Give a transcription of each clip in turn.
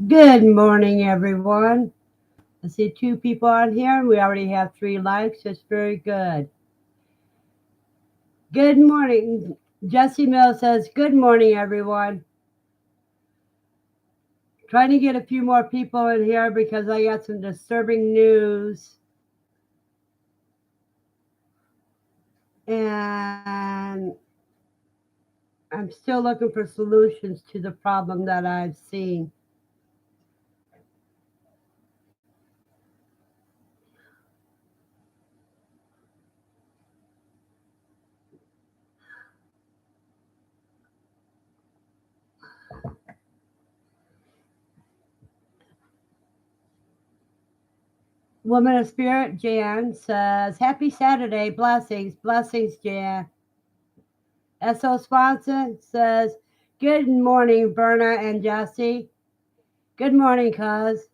Good morning, everyone. I see two people on here. We already have three likes. That's very good. Good morning. Jesse Mill says, good morning, everyone. Trying to get a few more people in here because I got some disturbing news. And I'm still looking for solutions to the problem that I've seen. Woman of Spirit, Jan, says, happy Saturday. Blessings. Blessings, Jan. S.O. Swanson says, good morning, Verna and Jesse. Good morning, cuz.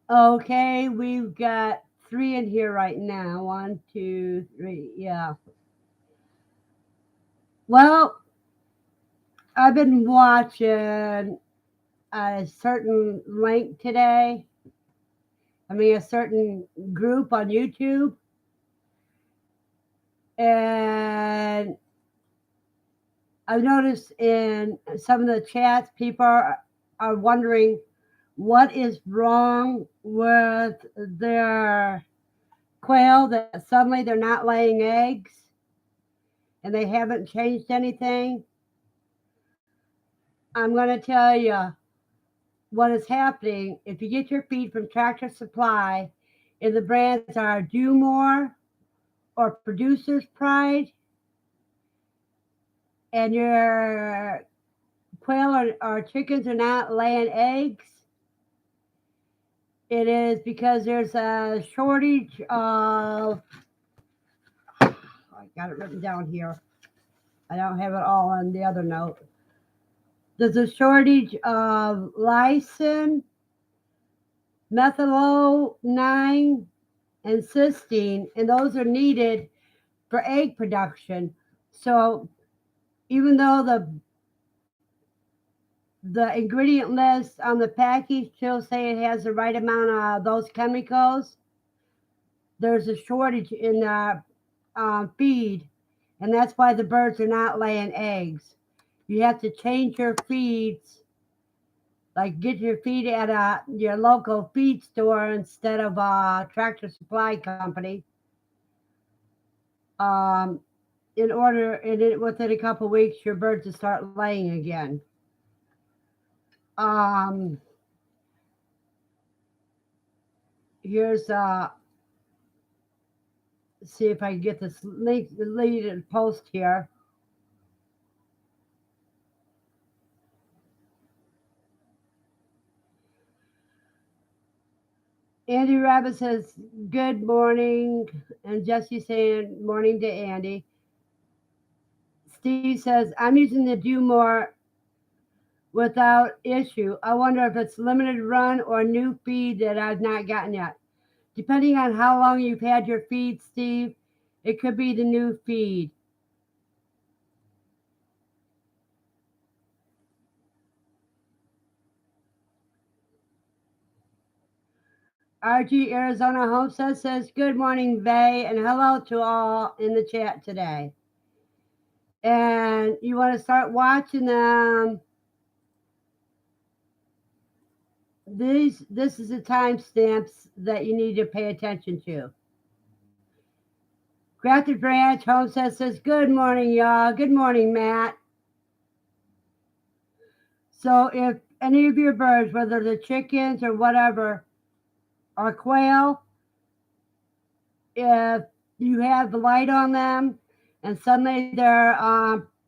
Okay, we've got three in here right now. One, two, three. Yeah. Well, I've been watching a certain link today. A certain group on YouTube. And I've noticed in some of the chats, people are wondering what is wrong with their quail that suddenly they're not laying eggs and they haven't changed anything. I'm going to tell you what is happening. If you get your feed from Tractor Supply, and the brands are Do More or Producer's Pride, and your quail or chickens are not laying eggs, it is because there's a shortage of, I got it written down here. I don't have it all on the other note. There's a shortage of lysine, methylonine, and cysteine, and those are needed for egg production. So even though the ingredient list on the package still say it has the right amount of those chemicals, there's a shortage in the feed, and that's why the birds are not laying eggs. You have to change your feeds, like get your feed at your local feed store instead of a Tractor Supply company. Um, in order, within a couple weeks, your birds will start laying again. Um, here's see if I can get this link, the lead post here. Andy Rabbit says, good morning. And Jesse saying, morning to Andy. Steve says, I'm using the Do More without issue. I wonder if it's limited run or new feed that I've not gotten yet. Depending on how long you've had your feed, Steve, it could be the new feed. RG Arizona Homestead says, good morning, Vay, and hello to all in the chat today. And you want to start watching them. This is the timestamps that you need to pay attention to. Grafted Branch Homestead says, good morning, y'all. Good morning, Matt. So if any of your birds, whether the chickens or whatever, are quail, if you have the light on them and suddenly their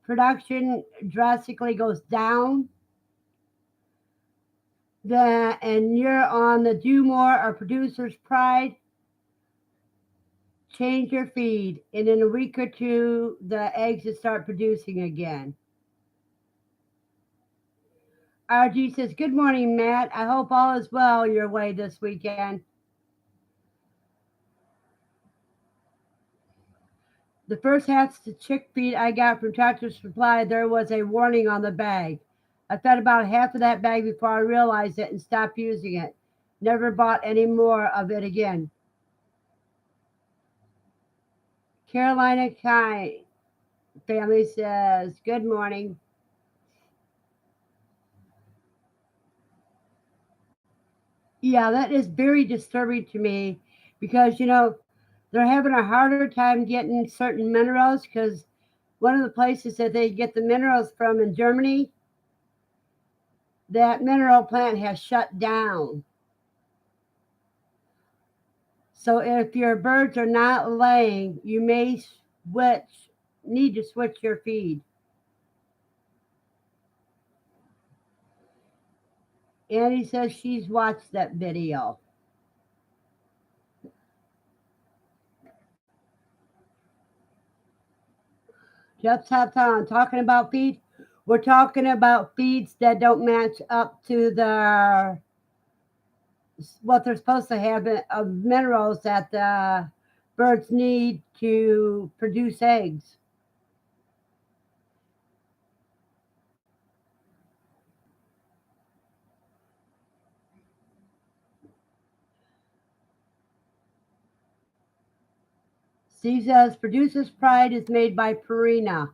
production drastically goes down, and you're on the Do More or Producer's Pride, change your feed, and in a week or two, the eggs will start producing again. RG says, good morning, Matt. I hope all is well your way this weekend. The first hatch to chick feed I got from Tractor Supply, there was a warning on the bag. I fed about half of that bag before I realized it and stopped using it. Never bought any more of it again. Carolina Kind family says, good morning. Yeah, that is very disturbing to me because, they're having a harder time getting certain minerals because one of the places that they get the minerals from in Germany, that mineral plant has shut down. So if your birds are not laying, you may need to switch your feed. Annie says she's watched that video. Just have time talking about feed. We're talking about feeds that don't match up to what they're supposed to have of minerals that the birds need to produce eggs. Steve says Producer's Pride is made by Purina.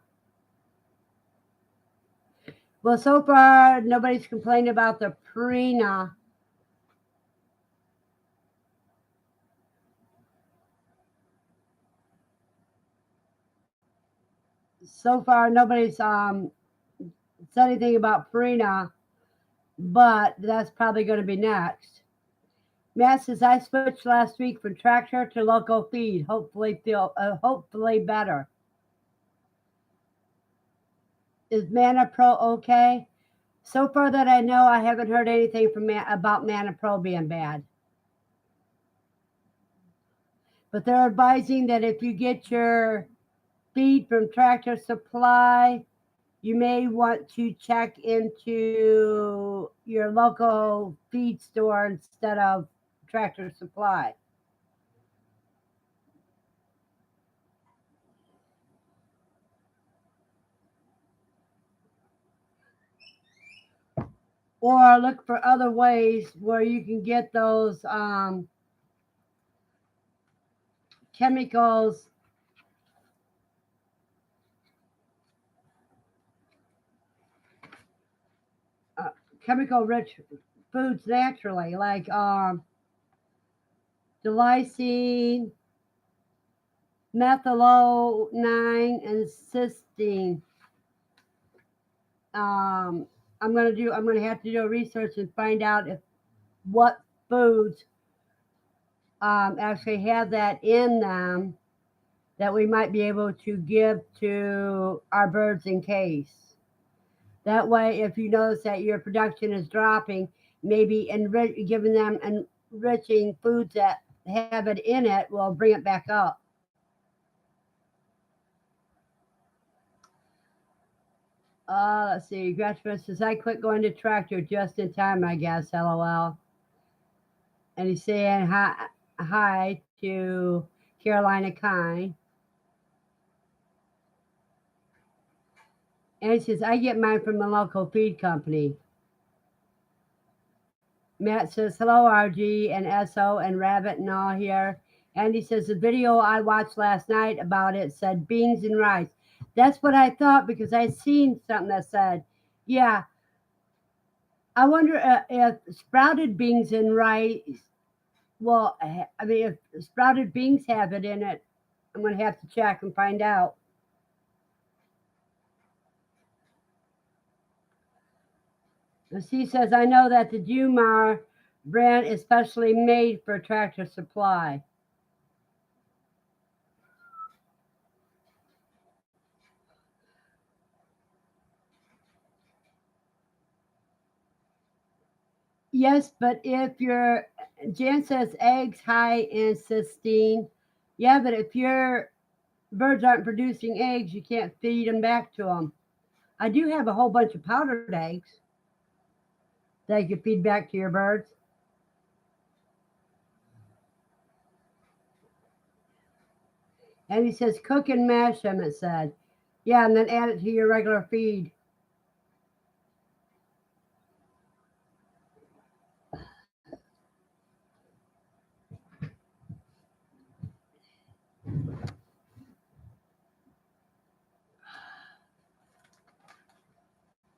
Well, so far nobody's complained about the Purina. So far nobody's said anything about Purina, but that's probably going to be next. Matt says I switched last week from tractor to local feed. Hopefully better. Is Mana Pro okay? So far that I know, I haven't heard anything about Mana Pro being bad. But they're advising that if you get your feed from Tractor Supply, you may want to check into your local feed store instead of Tractor Supply. Or look for other ways where you can get those chemicals, uh, chemical rich foods naturally, like the lysine, methyl-9, and cysteine. Um, I'm gonna have to do a research and find out if what foods actually have that in them that we might be able to give to our birds in case. That way, if you notice that your production is dropping, maybe giving them enriching foods that have it in it will bring it back up. Let's see. Gretchen says, I quit going to tractor just in time, I guess. LOL. And he's saying hi to Carolina Kind. And he says, I get mine from a local feed company. Matt says, hello, RG and SO and Rabbit and all here. And he says, the video I watched last night about it said beans and rice. That's what I thought because I seen something that said, yeah. I wonder if sprouted beans and rice. Well, I mean, if sprouted beans have it in it, I'm going to have to check and find out. She says, I know that the Jumar brand is specially made for Tractor Supply. Yes, but if your Jan says eggs high in cysteine, yeah, but if your birds aren't producing eggs, you can't feed them back to them. I do have a whole bunch of powdered eggs that you can feed back to your birds. And he says, cook and mash them, it said. Yeah, and then add it to your regular feed.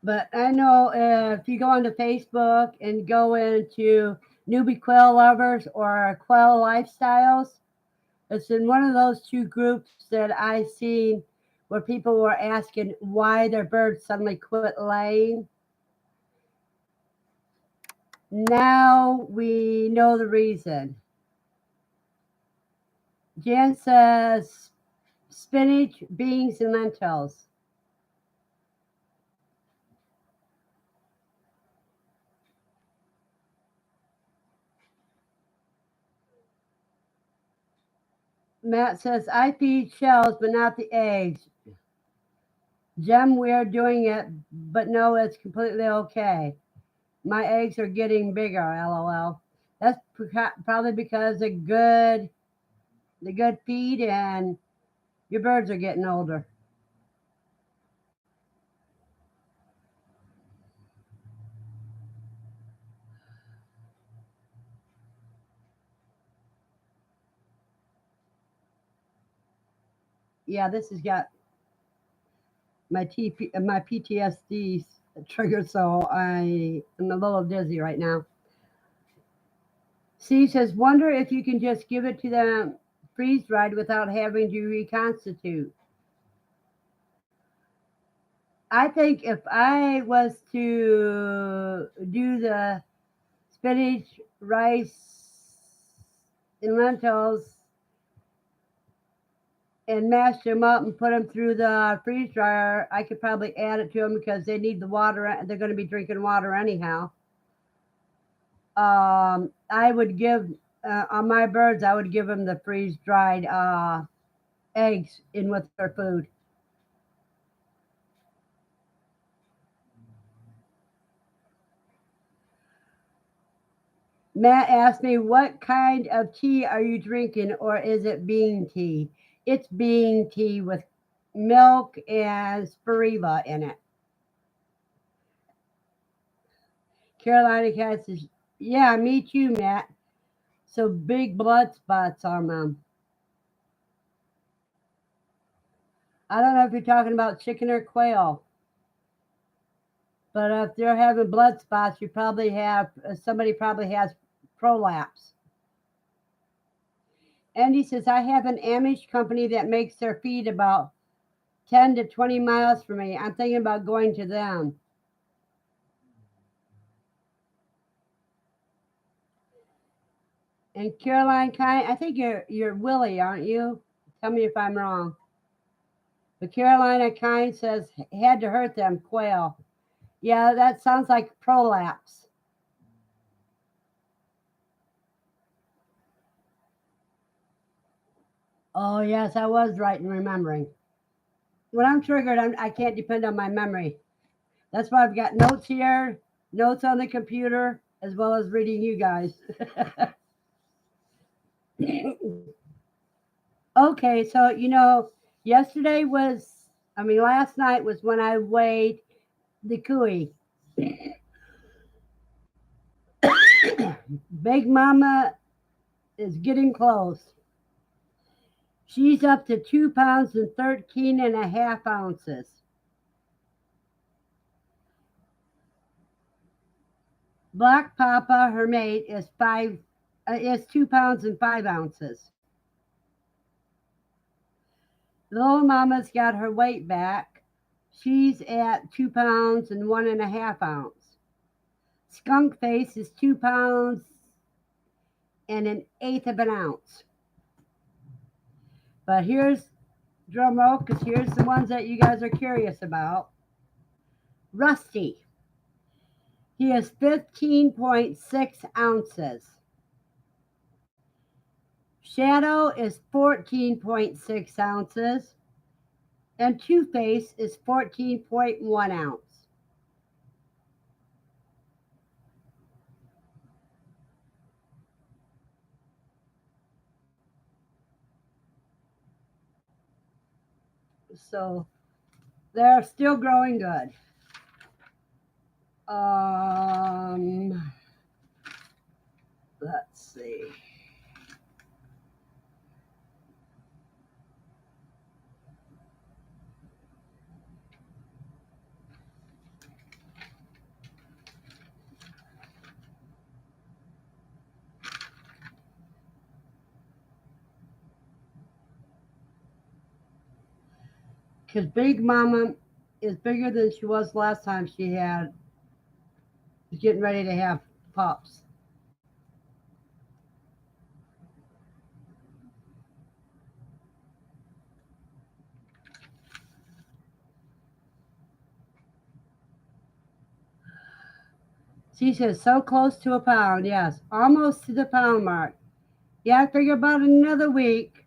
But I know if you go onto Facebook and go into newbie quail lovers or quail lifestyles, it's in one of those two groups that I seen where people were asking why their birds suddenly quit laying. Now we know the reason. Jan says spinach, beans, and lentils. Matt says I feed shells but not the eggs. Jem, we are doing it, but no, it's completely okay. My eggs are getting bigger, lol. That's probably because the good feed and your birds are getting older. Yeah, this has got my PTSD triggered, so I am a little dizzy right now. C says, wonder if you can just give it to them freeze dried without having to reconstitute. I think if I was to do the spinach, rice, and lentils and mash them up and put them through the freeze dryer, I could probably add it to them because they need the water. They're going to be drinking water anyhow. I would give on my birds. I would give them the freeze dried eggs in with their food. Matt asked me, "What kind of tea are you drinking, or is it bean tea?" It's bean tea with milk and spirulina in it. Carolina Cat says, "Yeah, me too, Matt. So big blood spots on them." I don't know if you're talking about chicken or quail, but if they're having blood spots, you probably have somebody probably has prolapse. Andy says, "I have an Amish company that makes their feed about 10 to 20 miles from me. I'm thinking about going to them." And Caroline Kind, I think you're Willie, aren't you? Tell me if I'm wrong. But Carolina Kind says had to hurt them quail. Yeah, that sounds like prolapse. Oh yes, I was right in remembering. When I'm triggered, I can't depend on my memory. That's why I've got notes here, notes on the computer, as well as reading you guys. Okay, so yesterday was, I mean, last night was when I weighed the cooey. Big Mama is getting close. She's up to 2 pounds and 13 and a half ounces. Black Papa, her mate, is 2 pounds and 5 ounces. Little Mama's got her weight back. She's at 2 pounds and 1.5 ounces. Skunk Face is 2 pounds and an eighth of an ounce. But here's drum roll, because here's the ones that you guys are curious about. Rusty. He is 15.6 ounces. Shadow is 14.6 ounces. And Two Face is 14.1 ounce. So they're still growing good. Um, let's see. Because Big Mama is bigger than she was last time she had, was getting ready to have pups. She says, so close to a pound. Yes, almost to the pound mark. Yeah, I figure about another week.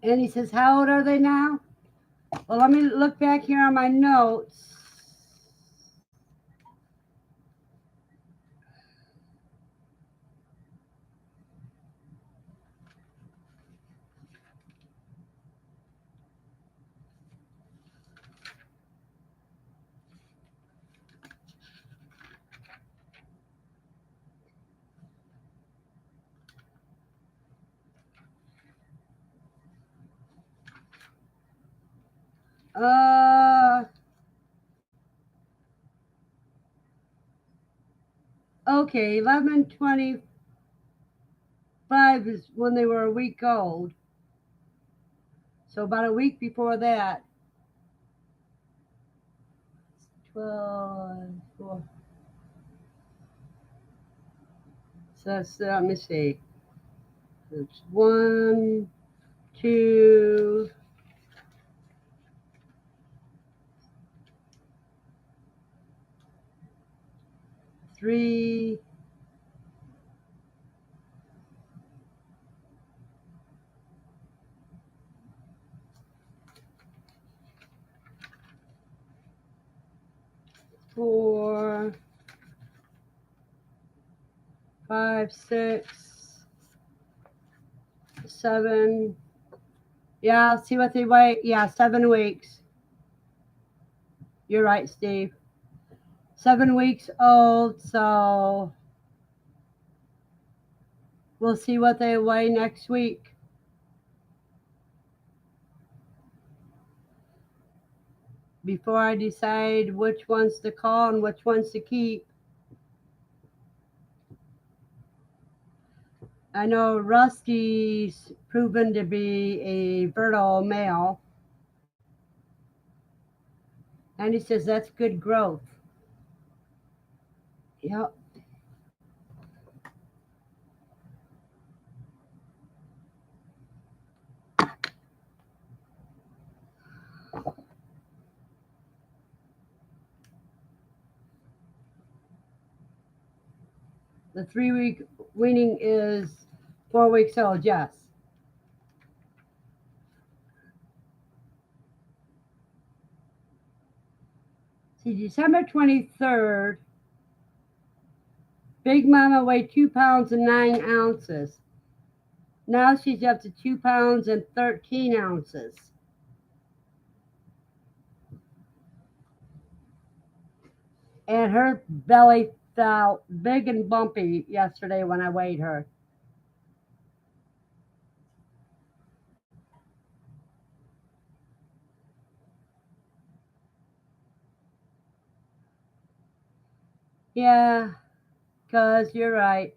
And he says, how old are they now? Well, let me look back here on my notes. Uh, okay, 11:25 is when they were a week old. So about a week before that, 12, so that's, let me see. It's 1, 2, 3, 4, 5, 6, 7. Yeah, see what they weigh. Yeah, 7 weeks. You're right, Steve. 7 weeks old, so we'll see what they weigh next week. Before I decide which ones to call and which ones to keep. I know Rusty's proven to be a fertile male. And he says that's good growth. Yep. The 3-week weaning is 4 weeks old, yes. See, December 23rd, Big Mama weighed 2 pounds and 9 ounces. Now she's up to 2 pounds and 13 ounces. And her belly felt big and bumpy yesterday when I weighed her. Yeah, because you're right.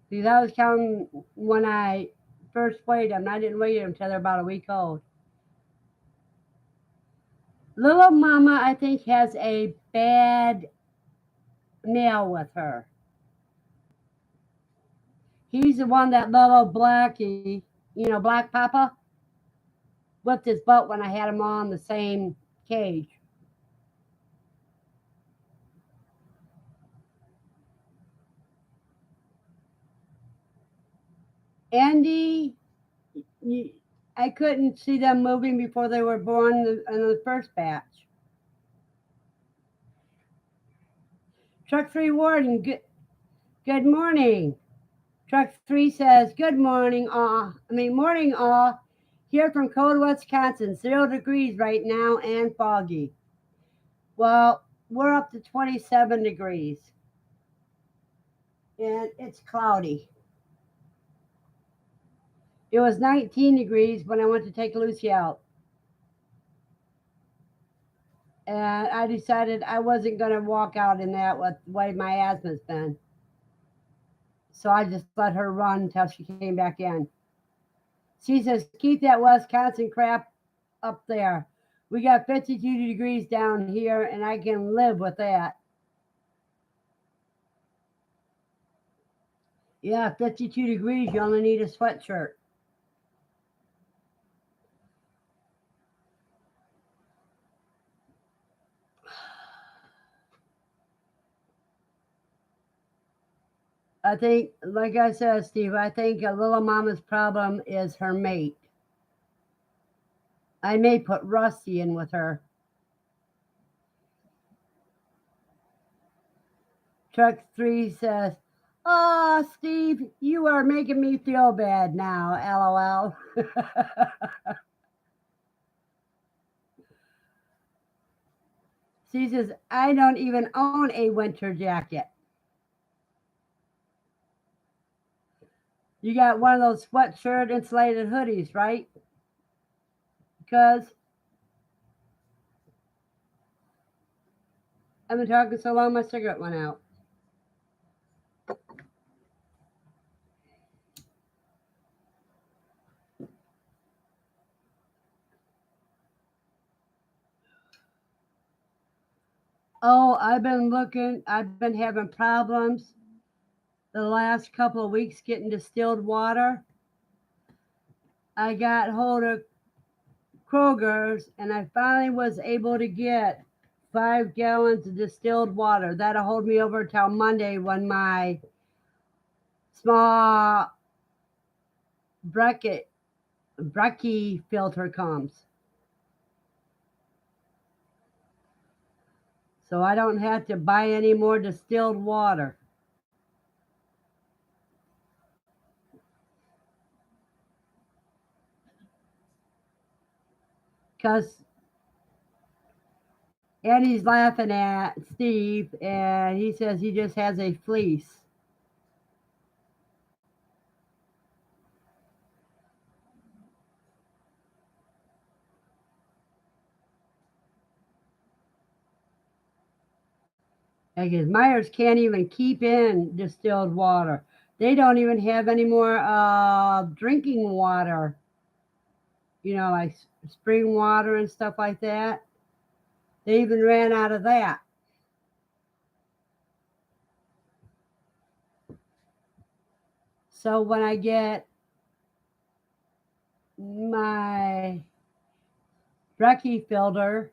Because I was counting when I first weighed them. I didn't weigh them until they're about a week old. Little Mama, I think, has a bad male with her. He's the one that little Blackie, Black Papa, whipped his butt when I had him on the same cage. Andy, I couldn't see them moving before they were born in the first batch. Truck 3 Warden, good morning. Truck 3 says, good morning, morning, all. Here from cold Wisconsin, 0 degrees right now and foggy. Well, we're up to 27 degrees. And it's cloudy. It was 19 degrees when I went to take Lucy out. And I decided I wasn't going to walk out in that with the way my asthma's been. So I just let her run until she came back in. She says, keep that Wisconsin crap up there. We got 52 degrees down here, and I can live with that. Yeah, 52 degrees, you only need a sweatshirt. I think, like I said, Steve, I think a little mama's problem is her mate. I may put Rusty in with her. Truck 3 says, oh, Steve, you are making me feel bad now, LOL. She says, I don't even own a winter jacket. You got one of those sweatshirt insulated hoodies, right? Because I've been talking so long, my cigarette went out. Oh, I've been having problems the last couple of weeks getting distilled water. I got hold of Kroger's and I finally was able to get 5 gallons of distilled water. That'll hold me over till Monday when my small breckie filter comes. So I don't have to buy any more distilled water. Because Andy's laughing at Steve and he says he just has a fleece. Because Myers can't even keep in distilled water. They don't even have any more drinking water. You know, like spring water and stuff like that. They even ran out of that. So when I get my breckie filter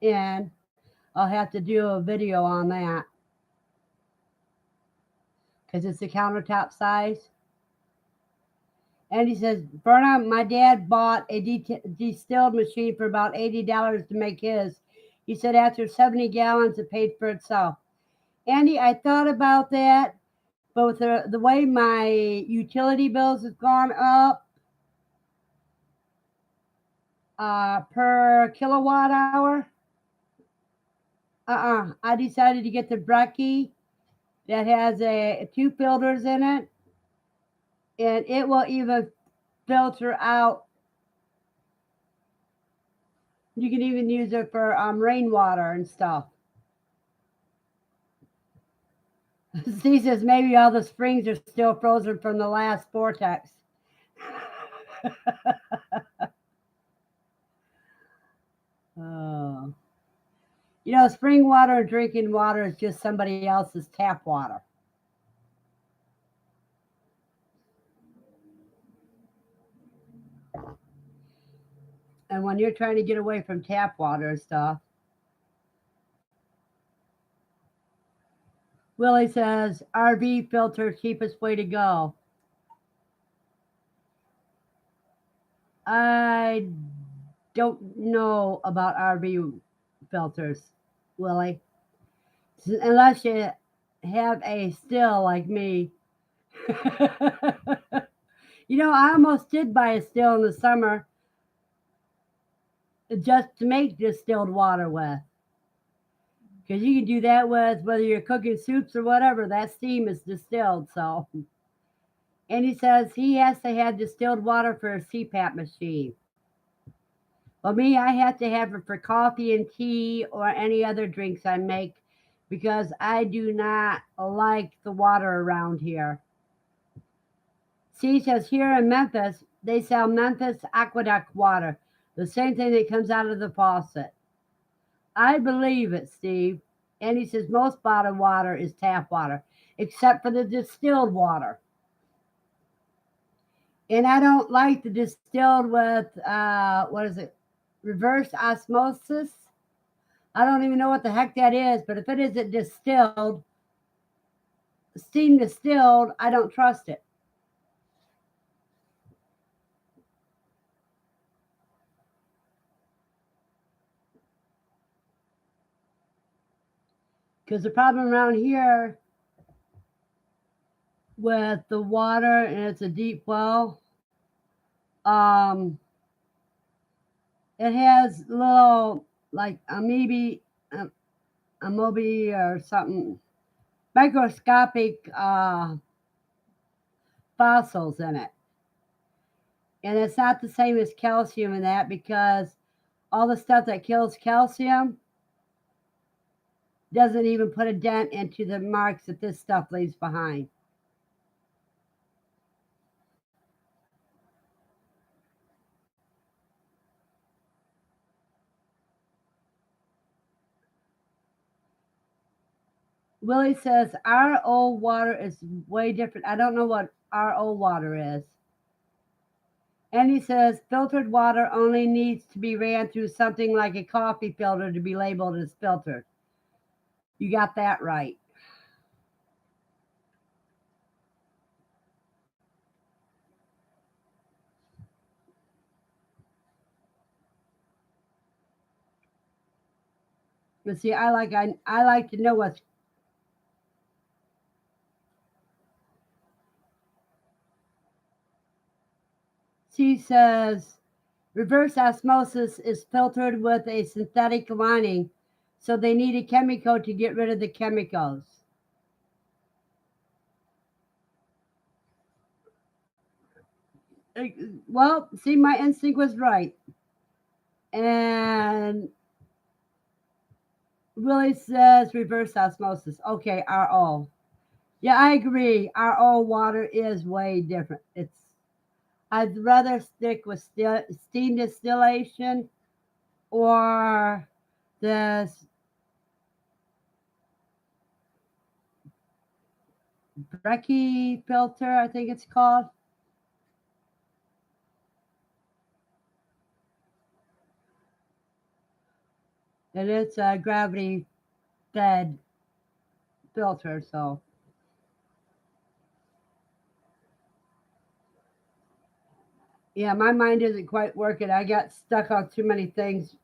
in, I'll have to do a video on that. Because it's the countertop size. And he says, Verna, my dad bought a distilled machine for about $80 to make his. He said after 70 gallons, it paid for itself. Andy, I thought about that, but with the way my utility bills have gone up per kilowatt hour, I decided to get the breckie that has 2 filters in it, and it will even filter out. You can even use it for rainwater and stuff. Steve says maybe all the springs are still frozen from the last vortex. Oh. You know, spring water and drinking water is just somebody else's tap water. And when you're trying to get away from tap water and stuff, Willie says RV filter, cheapest way to go. I don't know about RV filters, Willie. Unless you have a still like me. You know, I almost did buy a still in the summer just to make distilled water with. Because you can do that with whether you're cooking soups or whatever, that steam is distilled. So, and he says he has to have distilled water for a CPAP machine. Well, me, I have to have it for coffee and tea or any other drinks I make because I do not like the water around here. See, he says here in Memphis, They sell Memphis aqueduct water, the same thing that comes out of the faucet. I believe it, Steve. And he says most bottled water is tap water, except for the distilled water. And I don't like the distilled with, what is it, reverse osmosis. I don't even know what the heck that is, but if it isn't distilled, steam distilled, I don't trust it. Because the problem around here with the water, and it's a deep well, um, it has little like amoeba or something, microscopic fossils in it. And it's not the same as calcium in that because all the stuff that kills calcium doesn't even put a dent into the marks that this stuff leaves behind. Willie says RO water is way different. I don't know what RO water is. And he says filtered water only needs to be ran through something like a coffee filter to be labeled as filtered. You got that right. But see, I like to know what's. She says reverse osmosis is filtered with a synthetic lining, so they need a chemical to get rid of the chemicals. Well, see, my instinct was right. And Willie says reverse osmosis. Okay, RO. Yeah, I agree. RO water is way different. I'd rather stick with steam distillation or this breckie filter, I think it's called. And it's a gravity fed filter. So, yeah, my mind isn't quite working. I got stuck on too many things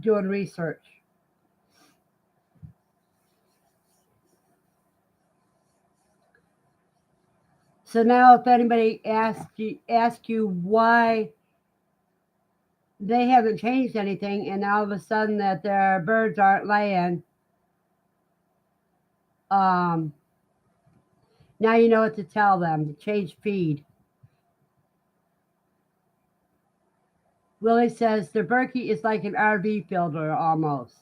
doing research. So now, if anybody asks you why they haven't changed anything, and all of a sudden that their birds aren't laying, um, now you know what to tell them. Change feed. Willie says the Berkey is like an RV filter almost.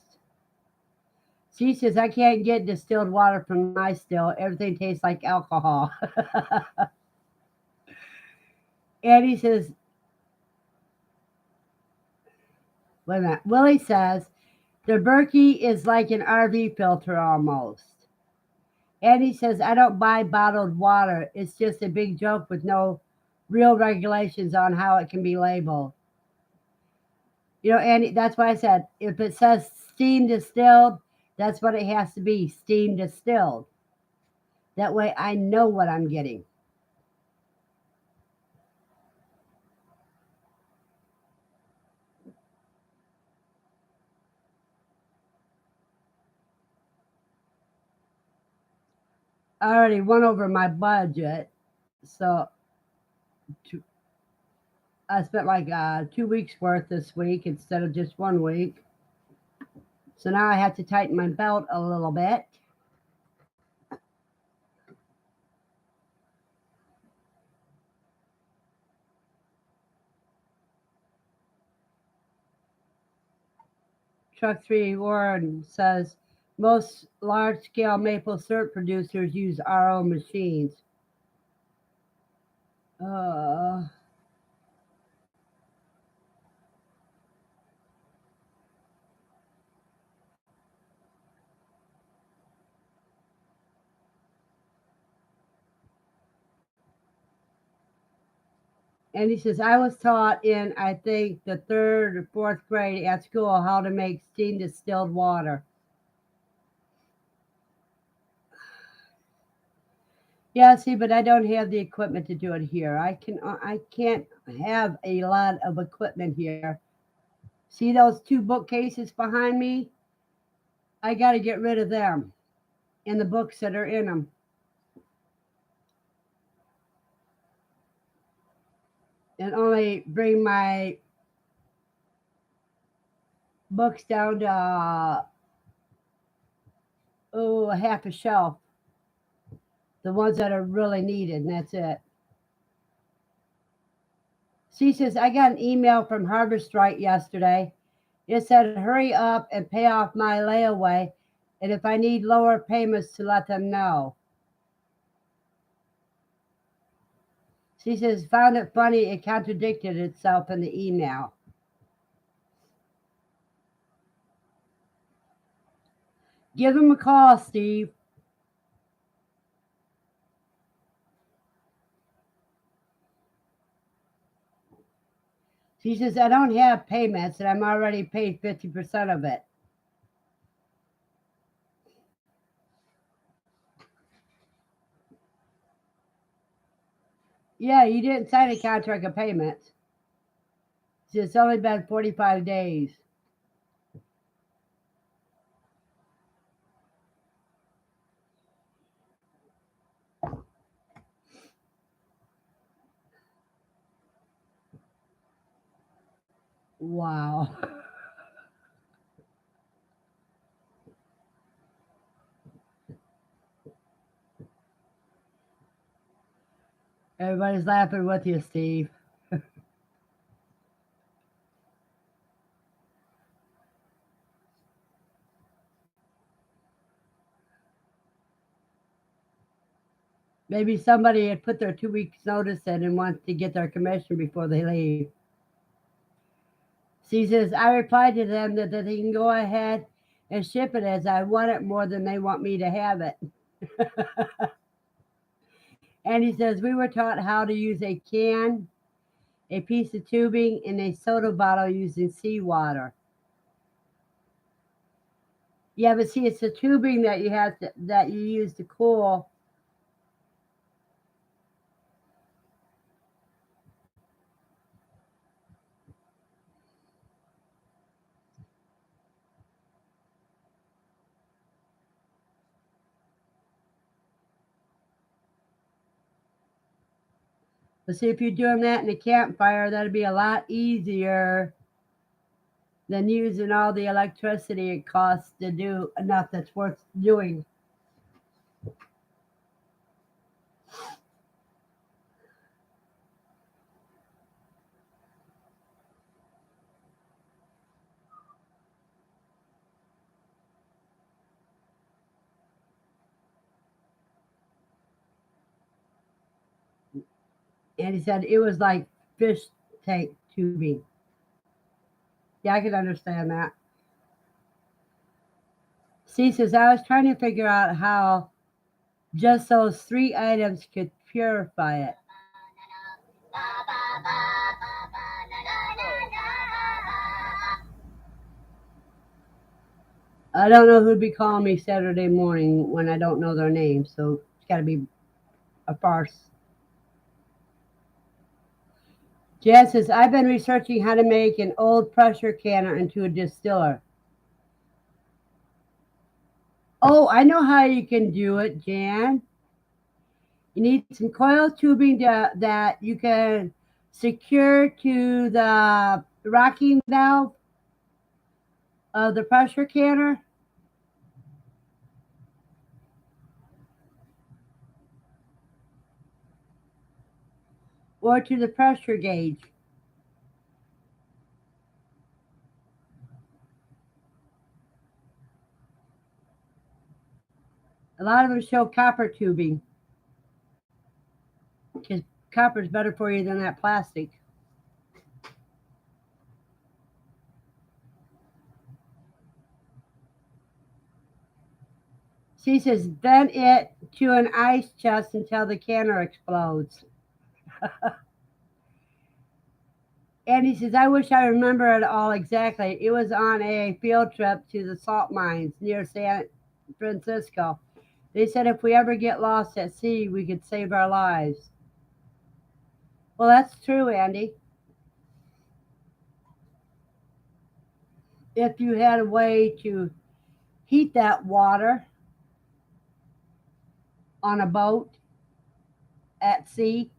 She says I can't get distilled water from my still. Everything tastes like alcohol. And he says, wait a minute. Willie says the Berkey is like an RV filter almost. And he says I don't buy bottled water. It's just a big joke with no real regulations on how it can be labeled. And that's why I said if it says steam distilled, that's what it has to be, steam distilled. That way I know what I'm getting. I already went over my budget, so I spent like 2 weeks worth this week instead of just 1 week. So now I have to tighten my belt a little bit. Truck 3 Warren says most large scale maple syrup producers use RO machines. Uh, And he says, I was taught in, I think, the third or fourth grade at school how to make steam distilled water. Yeah, see, but I don't have the equipment to do it here. I can't have a lot of equipment here. See those two bookcases behind me? I got to get rid of them and the books that are in them, and only bring my books down to a half a shelf, the ones that are really needed, and that's it. She says, I got an email from Harvest Right yesterday. It said, hurry up and pay off my layaway, and if I need lower payments to let them know. She says, found it funny it contradicted itself in the email. Give him a call, Steve. She says, I don't have payments and I'm already paid 50% of it. Yeah, you didn't sign a contract of payments. It's only been 45 days. Wow. Everybody's laughing with you, Steve. Maybe somebody had put their 2 weeks notice in and wants to get their commission before they leave. She says, I replied to them that they can go ahead and ship it as I want it more than they want me to have it. And he says, we were taught how to use a can, a piece of tubing, and a soda bottle using seawater. Yeah, but see, it's the tubing that that you use to cool. But see, if you're doing that in a campfire, that'd be a lot easier than using all the electricity it costs to do enough that's worth doing. And he said it was like fish tank tubing. Yeah, I could understand that. C says, I was trying to figure out how just those three items could purify it. I don't know who'd be calling me Saturday morning when I don't know their name, so it's got to be a farce. Jan says, I've been researching how to make an old pressure canner into a distiller. Oh, I know how you can do it, Jan. You need some coil tubing that you can secure to the rocking valve of the pressure canner or to the pressure gauge. A lot of them show copper tubing because copper is better for you than that plastic. She says, vent it to an ice chest until the canner explodes. And he says, I wish I remember it all exactly. It was on a field trip to the salt mines near San Francisco. They said if we ever get lost at sea, we could save our lives. Well, that's true, Andy. If you had a way to heat that water on a boat at sea.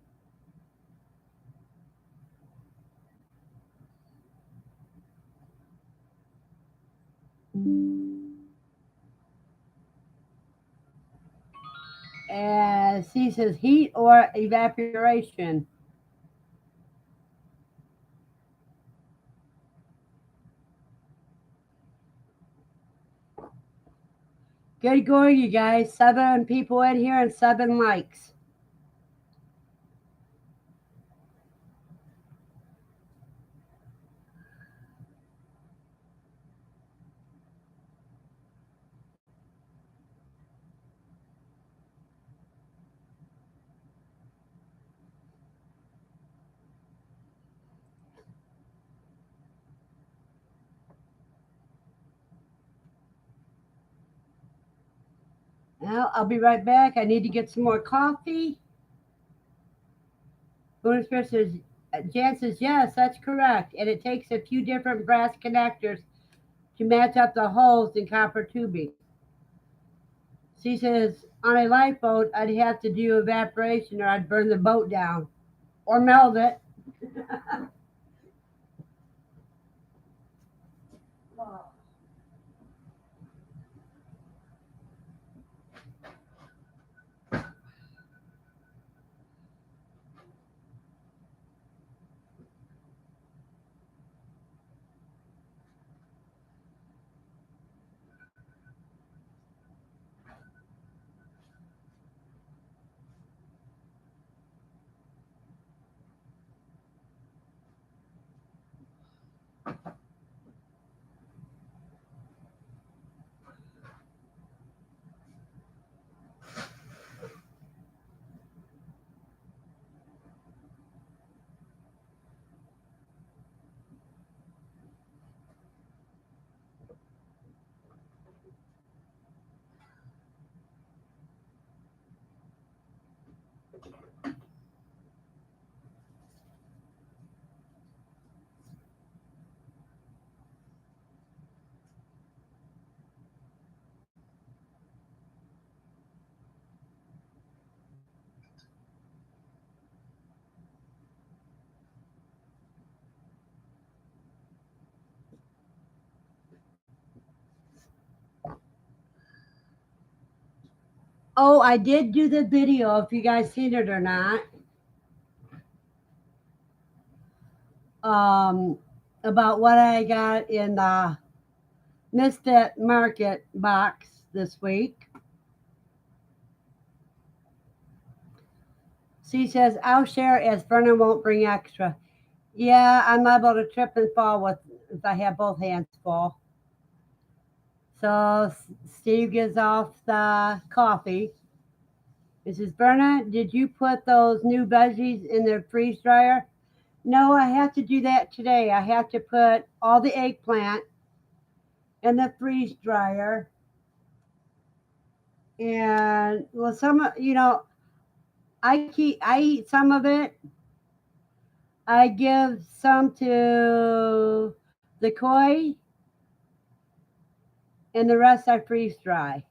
And he says heat or evaporation. Good going, you guys. 7 people in here and 7 likes. Well, I'll be right back. I need to get some more coffee. Bonus Spirit says, Jan says, yes, that's correct. And it takes a few different brass connectors to match up the holes in copper tubing. She says, on a lifeboat, I'd have to do evaporation or I'd burn the boat down or melt it. Oh, I did do the video, if you guys seen it or not, um, about what I got in the Misfit Market box this week. She says, I'll share as Verna won't bring extra. Yeah, I'm liable to trip and fall with if I have both hands full. So Steve gives off the coffee. He says, Verna, did you put those new veggies in the freeze dryer? No, I have to do that today. I have to put all the eggplant in the freeze dryer. And well, I eat some of it. I give some to the koi, and the rest I freeze dry.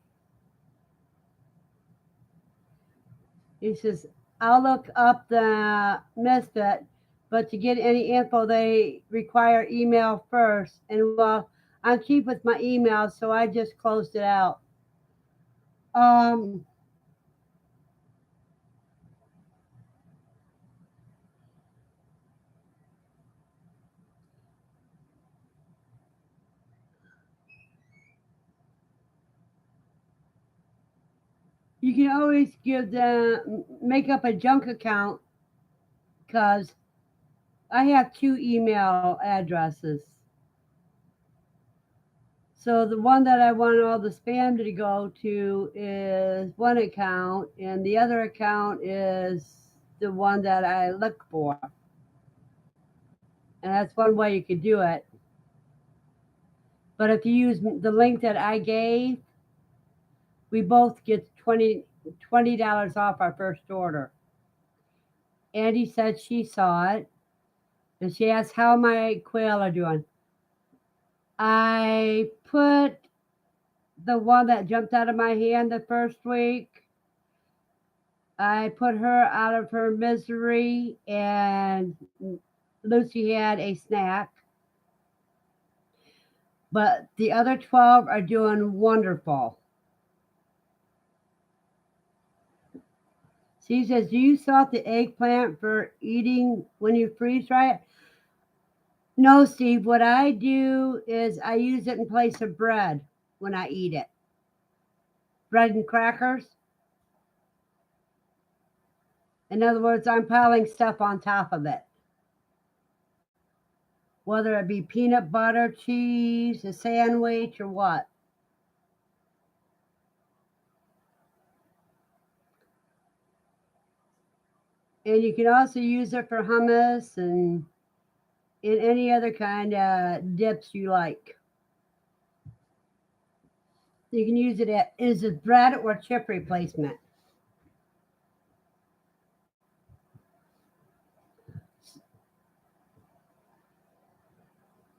He says, I'll look up the misfit, but to get any info, they require email first. And well, I'm cheap with my email, so I just closed it out. Um, you can always make up a junk account because I have 2 email addresses. So the one that I want all the spam to go to is one account, and the other account is the one that I look for. And that's one way you could do it. But if you use the link that I gave, we both get $20 off our first order. Andy said she saw it, and she asked how my quail are doing. I put the one that jumped out of my hand the first week. I put her out of her misery, and Lucy had a snack. But the other 12 are doing wonderful. She says, do you salt the eggplant for eating when you freeze dry it? No, Steve. What I do is I use it in place of bread when I eat it. Bread and crackers. In other words, I'm piling stuff on top of it. Whether it be peanut butter, cheese, a sandwich, or what. And you can also use it for hummus and in any other kind of dips you like. You can use it as a bread or chip replacement.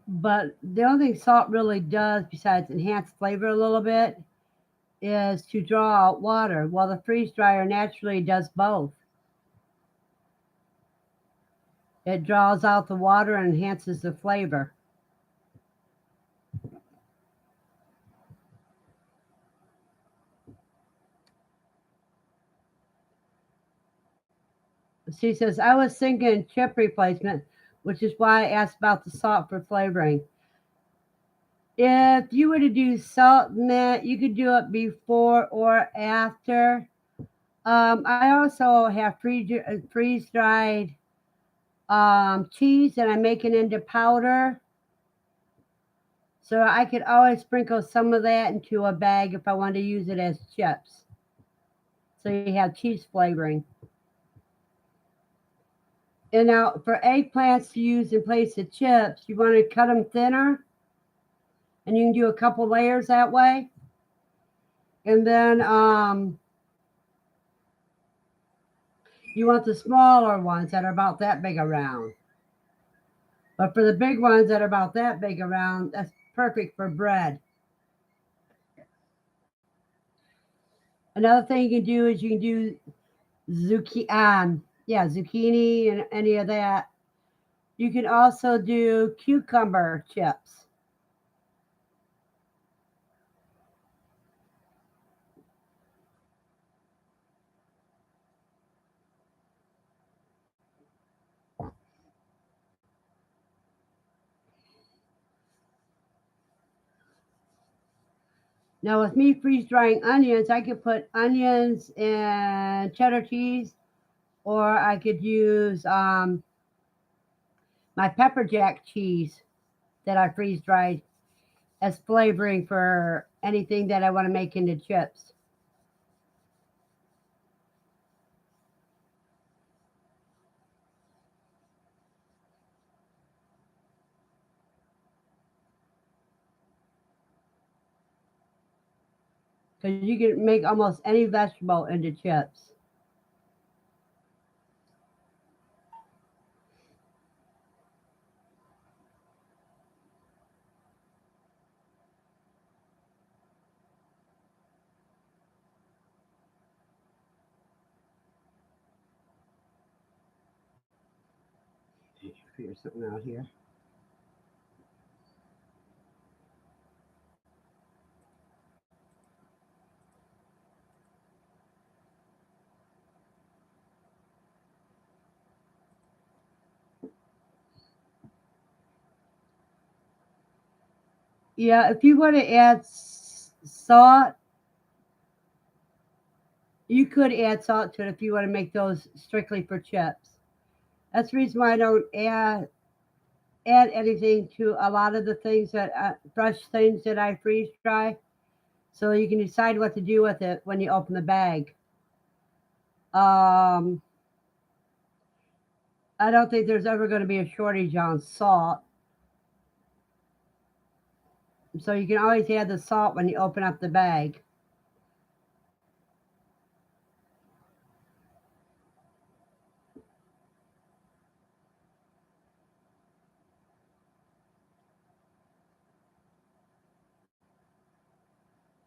But the only thing salt really does, besides enhance flavor a little bit, is to draw out water. While the freeze dryer naturally does both. It draws out the water and enhances the flavor. She says, I was thinking chip replacement, which is why I asked about the salt for flavoring. If you were to do salt in that, you could do it before or after. I also have freeze dried cheese that I'm making into powder. So I could always sprinkle some of that into a bag if I wanted to use it as chips. So you have cheese flavoring. And now for eggplants to use in place of chips, you want to cut them thinner, and you can do a couple layers that way. And then you want the smaller ones that are about that big around. But for the big ones that are about that big around, that's perfect for bread. Another thing you can do is you can do zucchini and any of that. You can also do cucumber chips. Now, with me freeze drying onions, I could put onions and cheddar cheese, or I could use my pepper jack cheese that I freeze dried as flavoring for anything that I want to make into chips. Because you can make almost any vegetable into chips. Figure something out here. Yeah, if you want to add salt, you could add salt to it if you want to make those strictly for chips. That's the reason why I don't add anything to a lot of the things that fresh things that I freeze dry, so you can decide what to do with it when you open the bag. Um, I don't think there's ever going to be a shortage on salt. So you can always add the salt when you open up the bag.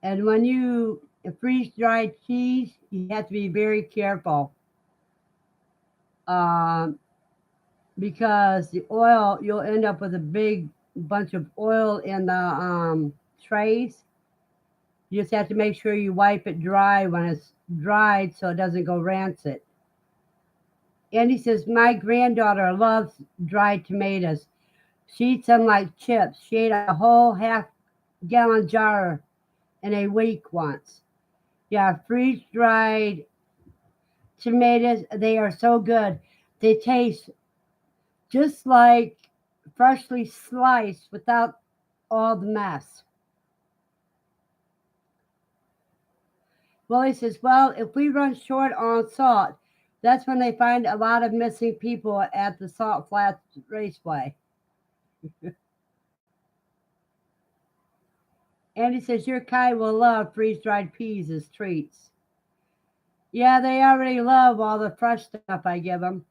And when you freeze dried cheese, you have to be very careful, um, because the oil, you'll end up with a big bunch of oil in the trays. You just have to make sure you wipe it dry when it's dried so it doesn't go rancid. Andy says, my granddaughter loves dried tomatoes. She eats them like chips. She ate a whole half-gallon jar in a week once. Yeah, freeze dried tomatoes, they are so good. They taste just like freshly sliced without all the mess. Willie says, well, if we run short on salt, that's when they find a lot of missing people at the Salt Flats Raceway. Andy says, your Kai will love freeze dried peas as treats. Yeah, they already love all the fresh stuff I give them.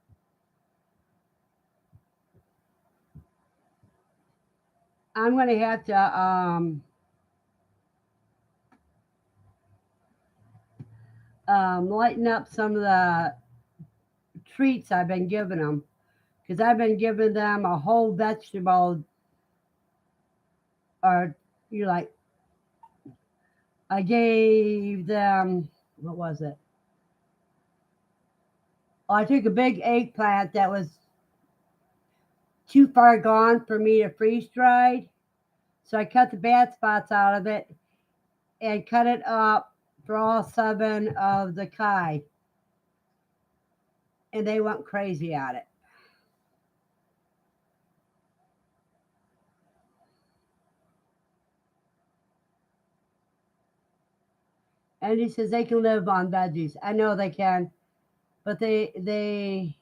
I'm going to have to lighten up some of the treats I've been giving them, because I've been giving them a whole vegetable, or you like, I gave them, what was it? Oh, I took a big eggplant that was too far gone for me to freeze dried. So I cut the bad spots out of it and cut it up for all 7 of the Kai. And they went crazy at it. And he says they can live on veggies. I know they can, but they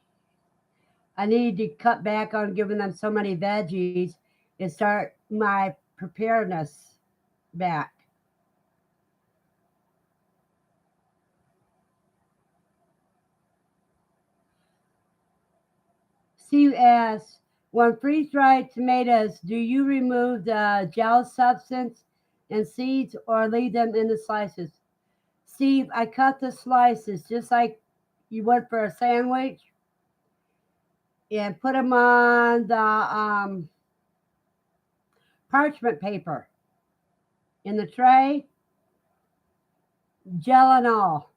I need to cut back on giving them so many veggies and start my preparedness back. Steve asks, when freeze dried tomatoes, do you remove the gel substance and seeds or leave them in the slices? Steve, I cut the slices just like you would for a sandwich and put them on the parchment paper in the tray, gel and all.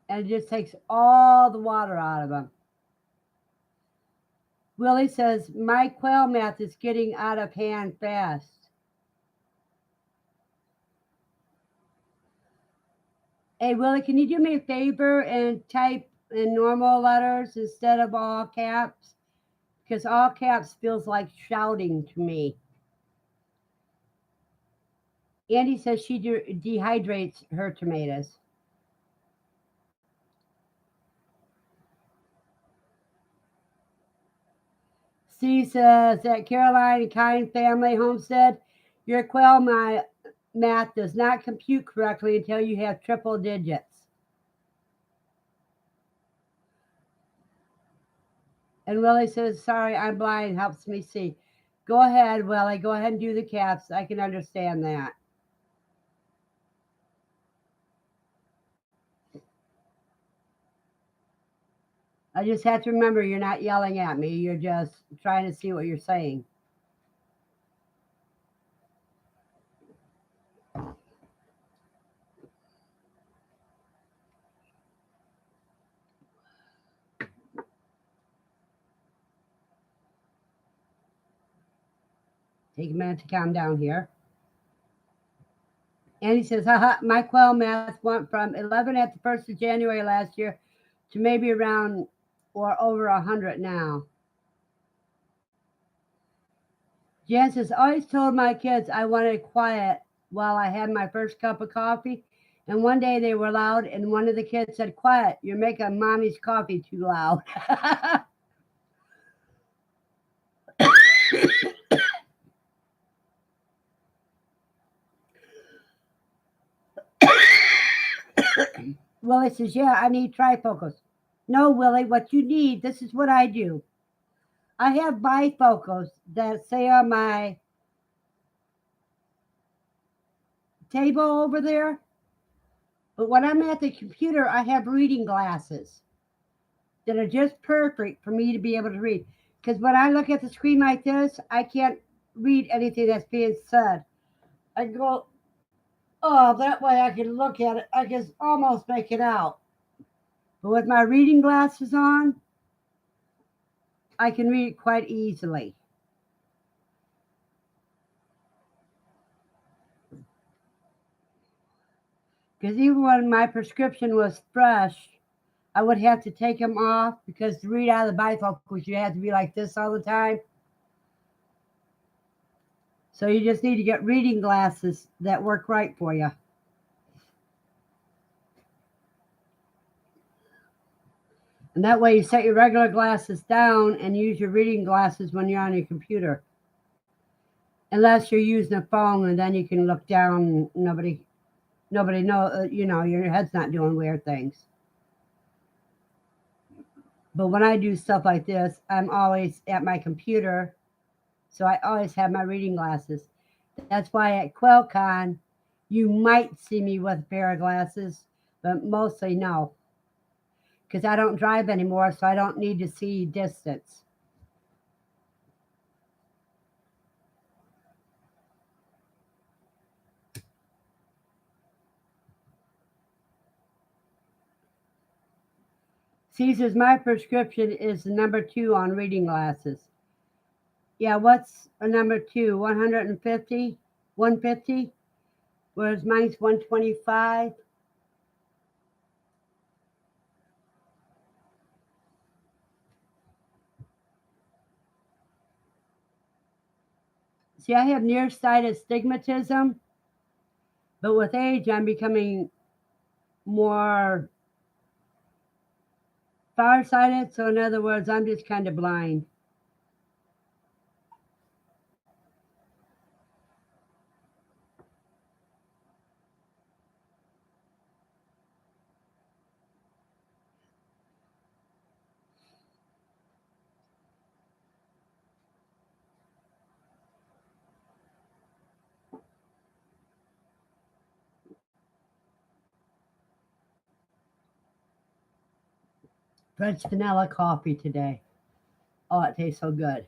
And it just takes all the water out of them. Willie says, my quail math is getting out of hand fast. Hey, Willie, can you do me a favor and type in normal letters instead of all caps? Because all caps feels like shouting to me. Andy says she dehydrates her tomatoes. Steve says that Caroline and Kind family homestead, your quail math does not compute correctly until you have triple digits. And Willie says, sorry, I'm blind, helps me see. Go ahead, Willie. Go ahead and do the caps. I can understand that. I just have to remember you're not yelling at me. You're just trying to see what you're saying. Take a minute to calm down here. And he says, haha, my quail math went from 11 at the 1st of January last year to maybe around or over 100 now. Jan says, I always told my kids I wanted quiet while I had my first cup of coffee. And one day they were loud, and one of the kids said, "Quiet, you're making mommy's coffee too loud." Willie says, "Yeah, I need trifocals." No, Willie, what you need, this is what I do. I have bifocals that say on my table over there, but when I'm at the computer, I have reading glasses that are just perfect for me to be able to read. Because when I look at the screen like this, I can't read anything that's being said. I go, oh, that way I can look at it. I can almost make it out. But with my reading glasses on, I can read it quite easily. Because even when my prescription was fresh, I would have to take them off because to read out of the bifocals, you have to be like this all the time. So you just need to get reading glasses that work right for you. And that way you set your regular glasses down and use your reading glasses when you're on your computer. Unless you're using a phone and then you can look down and nobody know your head's not doing weird things. But when I do stuff like this, I'm always at my computer, so I always have my reading glasses. That's why at QuailCon, you might see me with a pair of glasses, but mostly no, because I don't drive anymore, so I don't need to see distance. See, says my prescription is number 2 on reading glasses. Yeah, what's a number 2? 150? 150? Whereas mine's 125. See, I have nearsighted astigmatism, but with age, I'm becoming more farsighted. So, in other words, I'm just kind of blind. French vanilla coffee today. Oh, it tastes so good.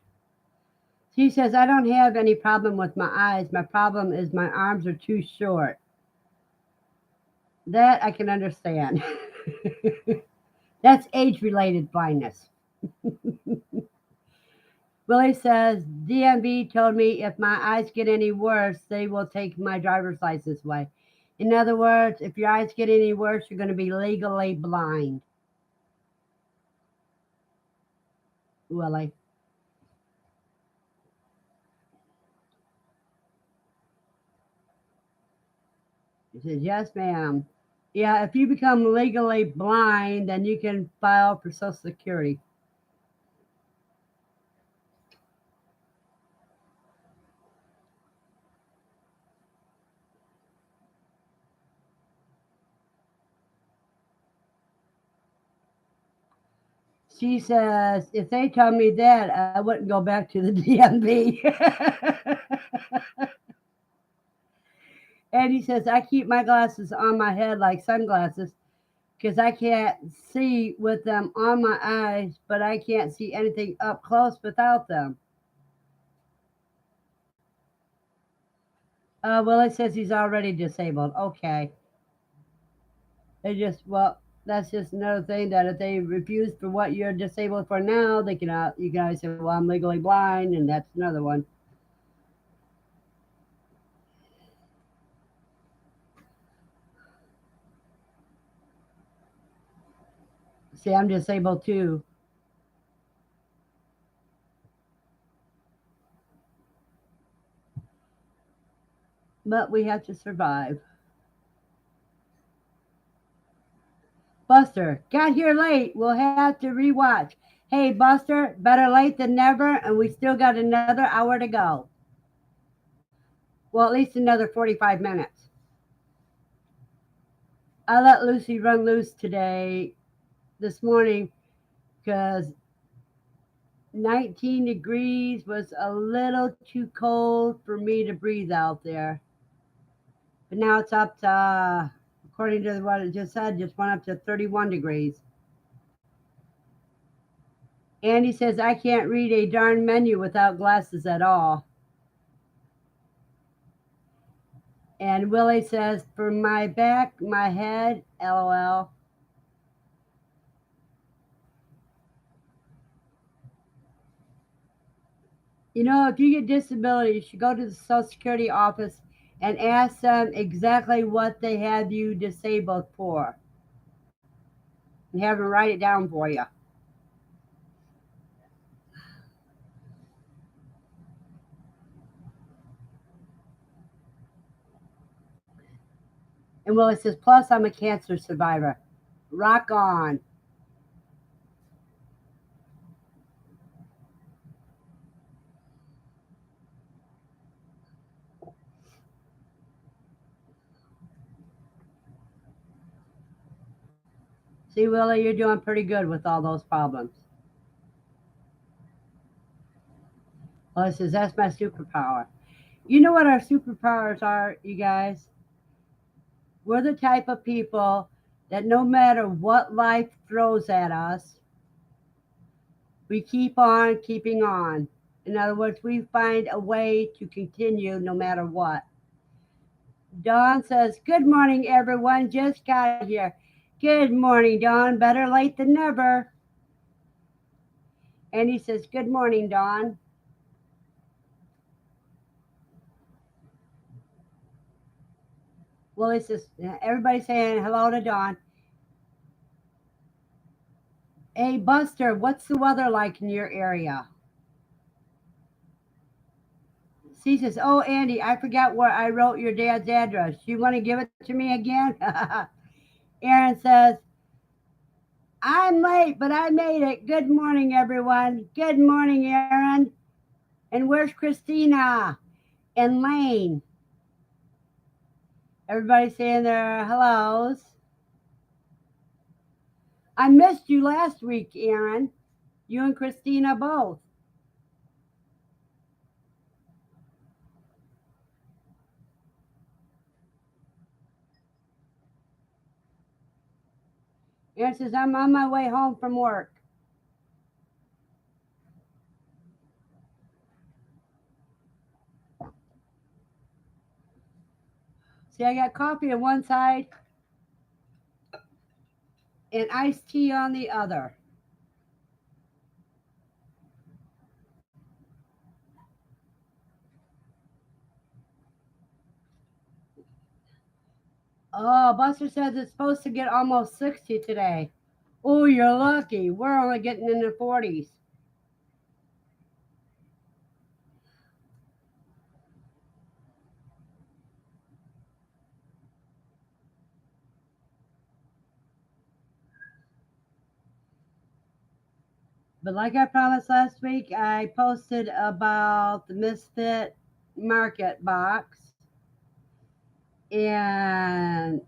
She says, I don't have any problem with my eyes. My problem is my arms are too short. That I can understand. That's age related blindness. Willie says, DMV told me if my eyes get any worse, they will take my driver's license away. In other words, if your eyes get any worse, you're going to be legally blind. Willie. He says, yes, ma'am. Yeah, if you become legally blind, then you can file for Social Security. She says, if they told me that, I wouldn't go back to the DMV. And he says, I keep my glasses on my head like sunglasses because I can't see with them on my eyes, but I can't see anything up close without them. Well, it says he's already disabled. Okay. Well, that's just another thing that if they refuse for what you're disabled for now, you can always say, well, I'm legally blind, and that's another one. See, I'm disabled too, but we have to survive. Buster, got here late. We'll have to rewatch. Hey, Buster, better late than never, and we still got another hour to go. Well, at least another 45 minutes. I let Lucy run loose this morning, because 19 degrees was a little too cold for me to breathe out there. But now it's up to, according to what it just said, just went up to 31 degrees. Andy says, I can't read a darn menu without glasses at all. And Willie says, for my back, my head, LOL. You know, if you get disability, you should go to the Social Security office and ask them exactly what they have you disabled for, and have them write it down for you. And Willie says, plus I'm a cancer survivor. Rock on. See, Willie, you're doing pretty good with all those problems. Well, it says, that's my superpower. You know what our superpowers are, you guys? We're the type of people that no matter what life throws at us, we keep on keeping on. In other words, we find a way to continue no matter what. Dawn says, good morning, everyone. Just got here. Good morning, Dawn. Better late than never. And he says, good morning, Dawn. Well, it's just everybody saying hello to Dawn. Hey, Buster, what's the weather like in your area? She says, oh, Andy, I forgot where I wrote your dad's address. You want to give it to me again? Aaron says, I'm late, but I made it. Good morning, everyone. Good morning, Aaron. And where's Christina and Lane? Everybody saying their hellos. I missed you last week, Aaron. You and Christina both. Aaron says, I'm on my way home from work. See, I got coffee on one side and iced tea on the other. Oh, Buster says it's supposed to get almost 60 today. Oh, you're lucky. We're only getting in the 40s. But like I promised last week, I posted about the Misfit Market box. And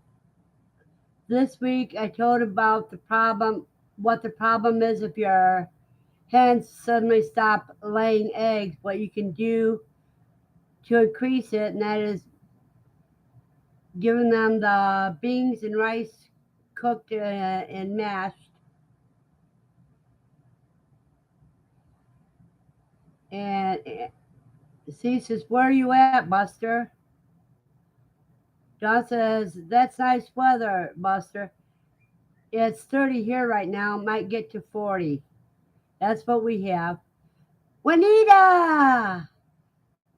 this week I told about the problem, what the problem is if your hens suddenly stop laying eggs, what you can do to increase it, and that is giving them the beans and rice cooked and mashed. And C says, where are you at, Buster? John says, that's nice weather, Buster. It's 30 here right now, might get to 40. That's what we have. Juanita!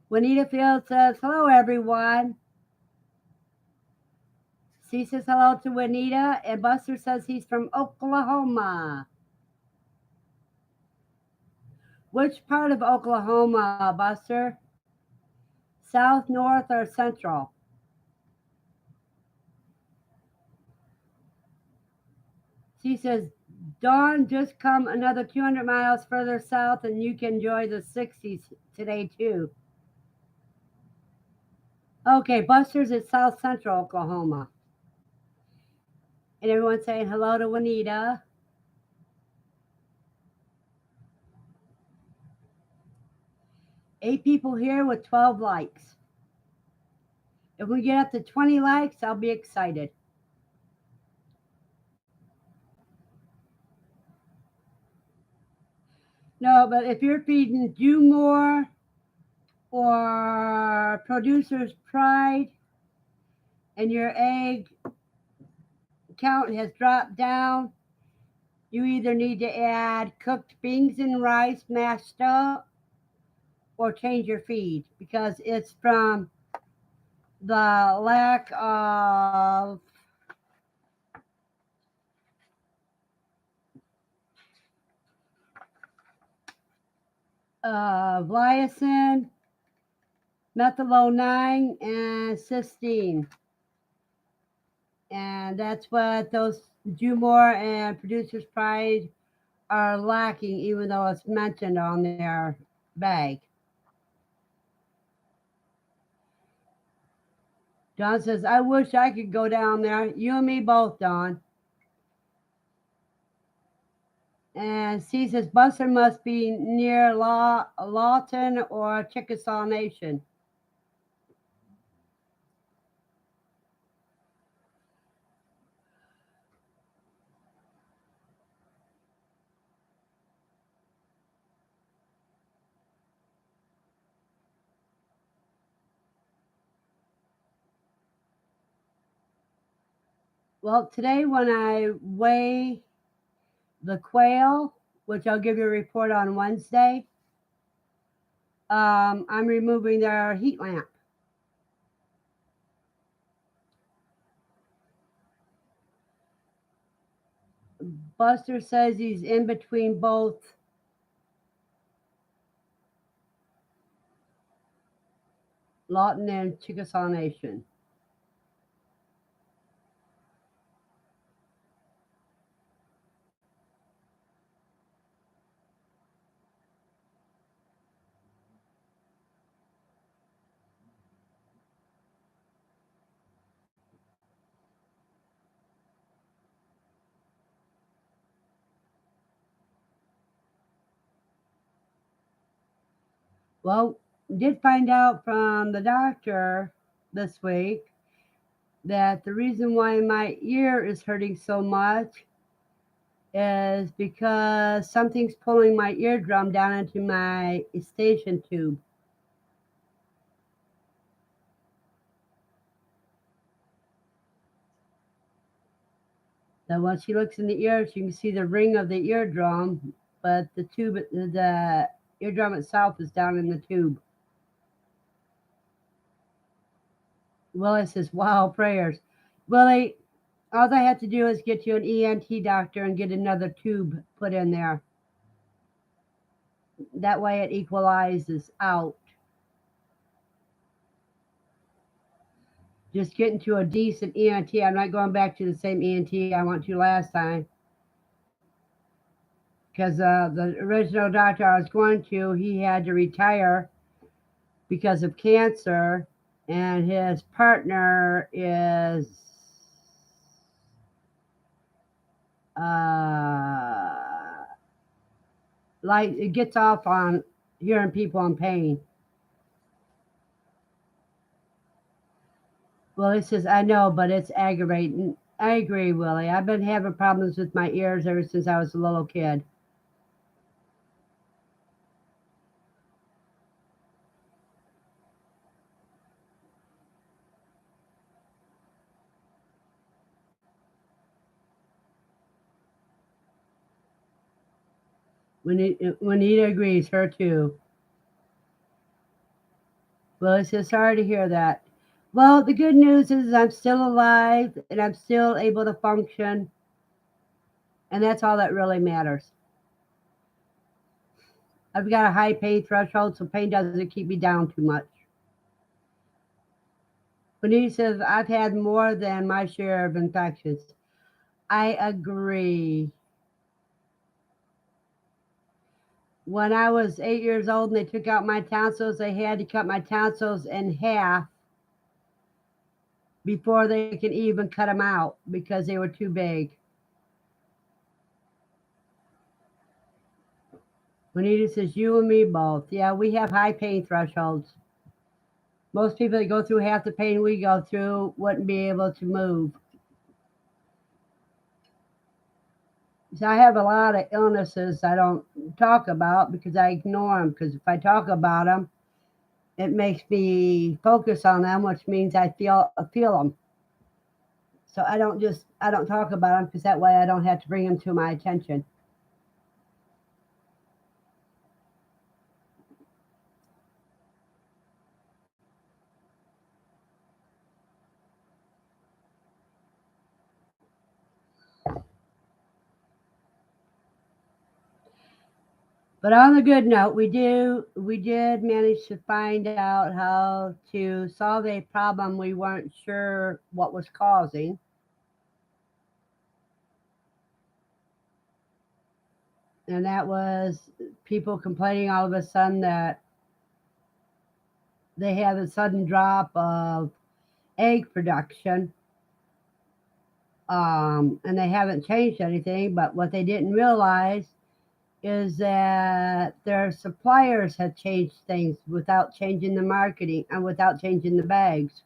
Juanita Field says, hello, everyone. C says hello to Juanita, and Buster says he's from Oklahoma. Which part of Oklahoma, Buster? South, north, or central? She says, Dawn, just come another 200 miles further south and you can enjoy the 60s today too. Okay, Buster's at South Central Oklahoma. And everyone's saying hello to Juanita. Eight people here with 12 likes. If we get up to 20 likes, I'll be excited. No, but if you're feeding Do More or Producer's Pride and your egg count has dropped down, you either need to add cooked beans and rice mashed up or change your feed because it's from the lack of glycine, methylonine, and cysteine. And that's what those Do More and Producer's Pride are lacking, even though it's mentioned on their bag. Don says, I wish I could go down there. You and me both, Don. And C says, Buster must be near Lawton or Chickasaw Nation. Well, today when I weigh the quail, which I'll give you a report on Wednesday, I'm removing their heat lamp. Buster says he's in between both Lawton and Chickasaw Nation. Well, did find out from the doctor this week that the reason why my ear is hurting so much is because something's pulling my eardrum down into my eustachian tube. So once she looks in the ear, she can see the ring of the eardrum, but the eardrum itself is down in the tube. Willie says, wow, prayers. Willie, all I have to do is get you an ENT doctor and get another tube put in there. That way it equalizes out. Just getting to a decent ENT. I'm not going back to the same ENT I went to last time. Because the original doctor I was going to, he had to retire because of cancer, and his partner is like it gets off on hearing people in pain. Well, he says, I know, but it's aggravating. I agree, Willie. I've been having problems with my ears ever since I was a little kid. Juanita agrees, her too. Well, it's just sorry to hear that. Well, the good news is I'm still alive and I'm still able to function. And that's all that really matters. I've got a high pain threshold, so pain doesn't keep me down too much. Juanita says, I've had more than my share of infections. I agree. When I was 8 years old and they took out my tonsils, they had to cut my tonsils in half before they can even cut them out because they were too big. Juanita says, you and me both. Yeah, we have high pain thresholds. Most people that go through half the pain we go through wouldn't be able to move. So I have a lot of illnesses I don't talk about because I ignore them. Because if I talk about them, it makes me focus on them, which means I feel them. So I don't talk about them because that way I don't have to bring them to my attention. But on the good note, we did manage to find out how to solve a problem we weren't sure what was causing, and that was people complaining all of a sudden that they had a sudden drop of egg production, and they haven't changed anything. But what they didn't realize is that their suppliers had changed things without changing the marketing and without changing the bags.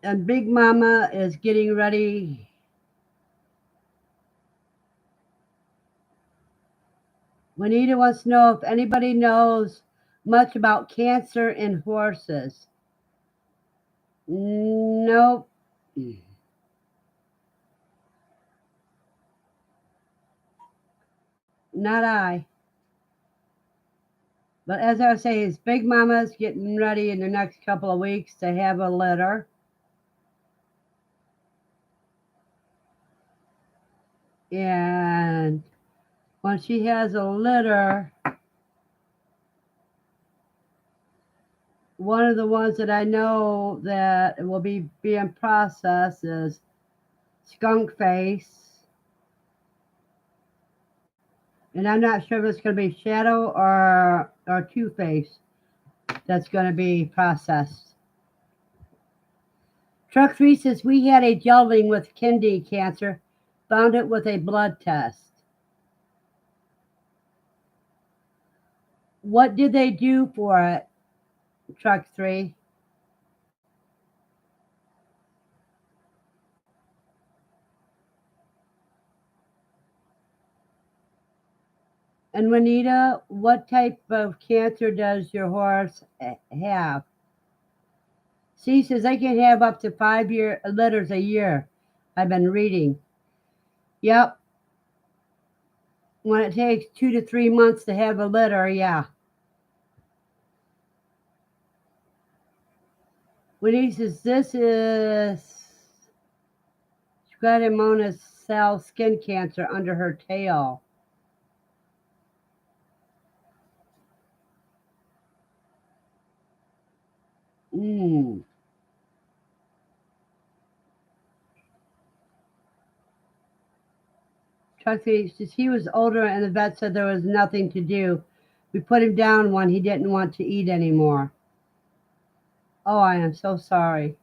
And Big Mama is getting ready. Juanita wants to know if anybody knows much about cancer in horses. Nope, not I. But as I was saying, Big Mama's getting ready in the next couple of weeks to have a litter. And when she has a litter, one of the ones that I know that will be being processed is skunk face. And I'm not sure if it's going to be shadow or two face that's going to be processed. Truck 3 says we had a gelding with kidney cancer, found it with a blood test. What did they do for it, Truck 3? And Juanita, what type of cancer does your horse have? She says they can have up to 5 litters a year. I've been reading. Yep. When it takes 2 to 3 months to have a litter, yeah. Juanita says this is squamous cell skin cancer under her tail. Mm. Truckee says he was older and the vet said there was nothing to do. We put him down when he didn't want to eat anymore. Oh, I am so sorry.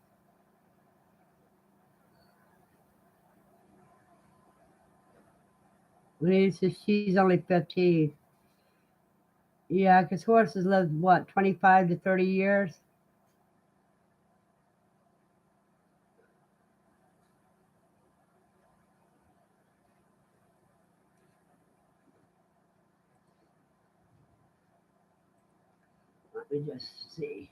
Juanita says she's only 15. Yeah, because horses live, what, 25 to 30 years? Let me just see.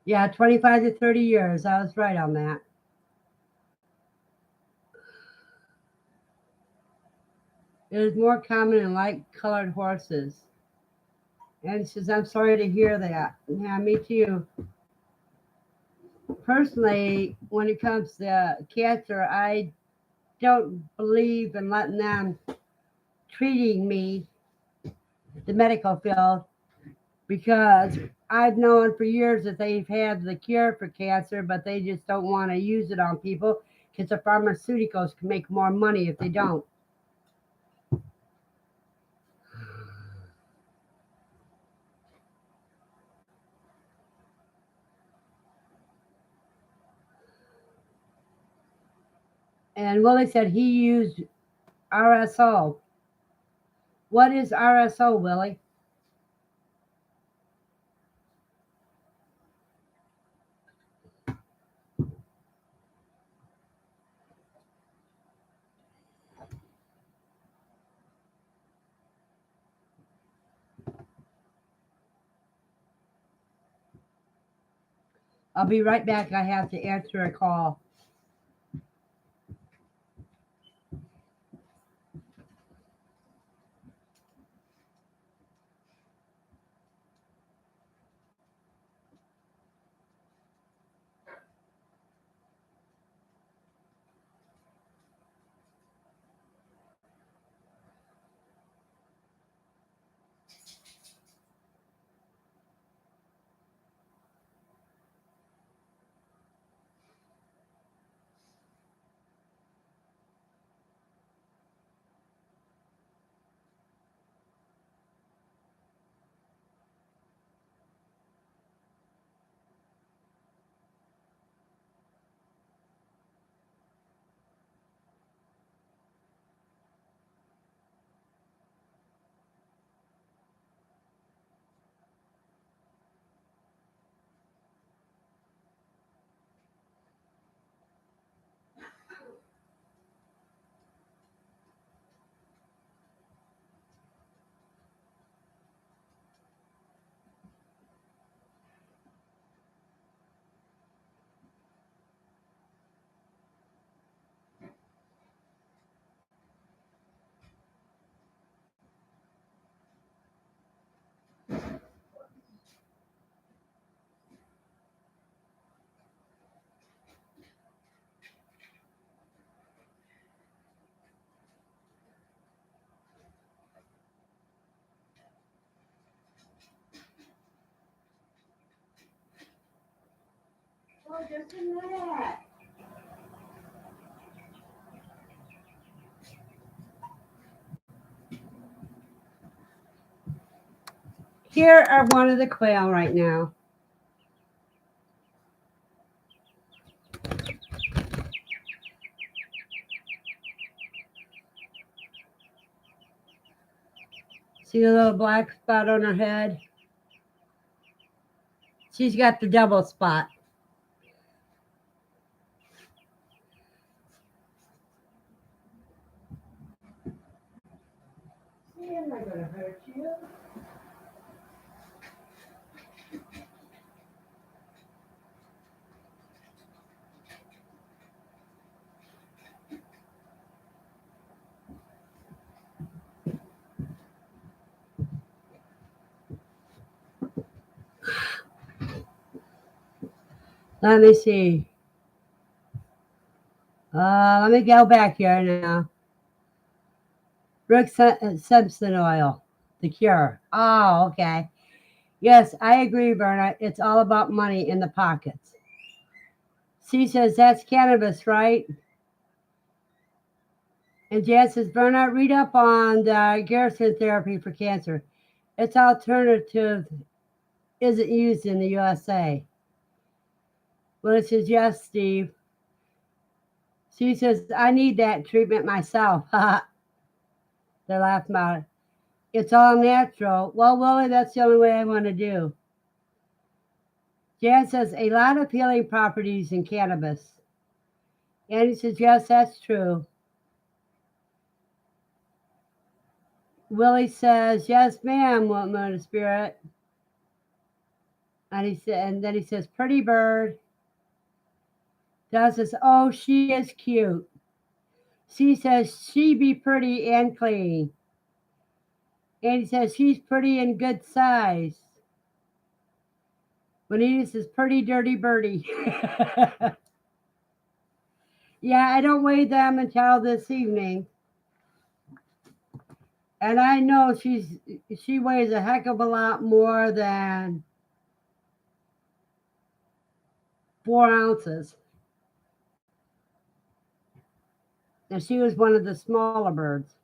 Yeah, 25 to 30 years. I was right on that. It is more common in light colored horses. And he says, I'm sorry to hear that. Yeah, me too. Personally, when it comes to cancer, I don't believe in letting them treating me, the medical field, because I've known for years that they've had the cure for cancer, but they just don't want to use it on people because the pharmaceuticals can make more money if they don't. And Willie said he used RSO. What is RSO, Willie? I'll be right back. I have to answer a call. Oh, just a minute. Here are one of the quail right now. See the little black spot on her head? She's got the double spot. See, I'm not going to hurt you. Let me see. Let me go back here now. Rick Simpson oil, the cure. Oh, okay. Yes, I agree, Verna. It's all about money in the pockets. C says that's cannabis, right? And Jan says, Verna, read up on the Garrison therapy for cancer. Its alternative isn't used in the USA. Well, it says, yes, Steve. She says, I need that treatment myself. They laugh about it. It's all natural. Well, Willie, that's the only way I want to do. Jan says, a lot of healing properties in cannabis. Andy says, yes, that's true. Willie says, yes, ma'am, Moon Spirit. And then he says, pretty bird. Don says, oh, she is cute. She says, she be pretty and clean. And he says she's pretty and good size. Juanita says pretty dirty birdie. Yeah, I don't weigh them until this evening. And I know she weighs a heck of a lot more than 4 ounces. And she was one of the smaller birds.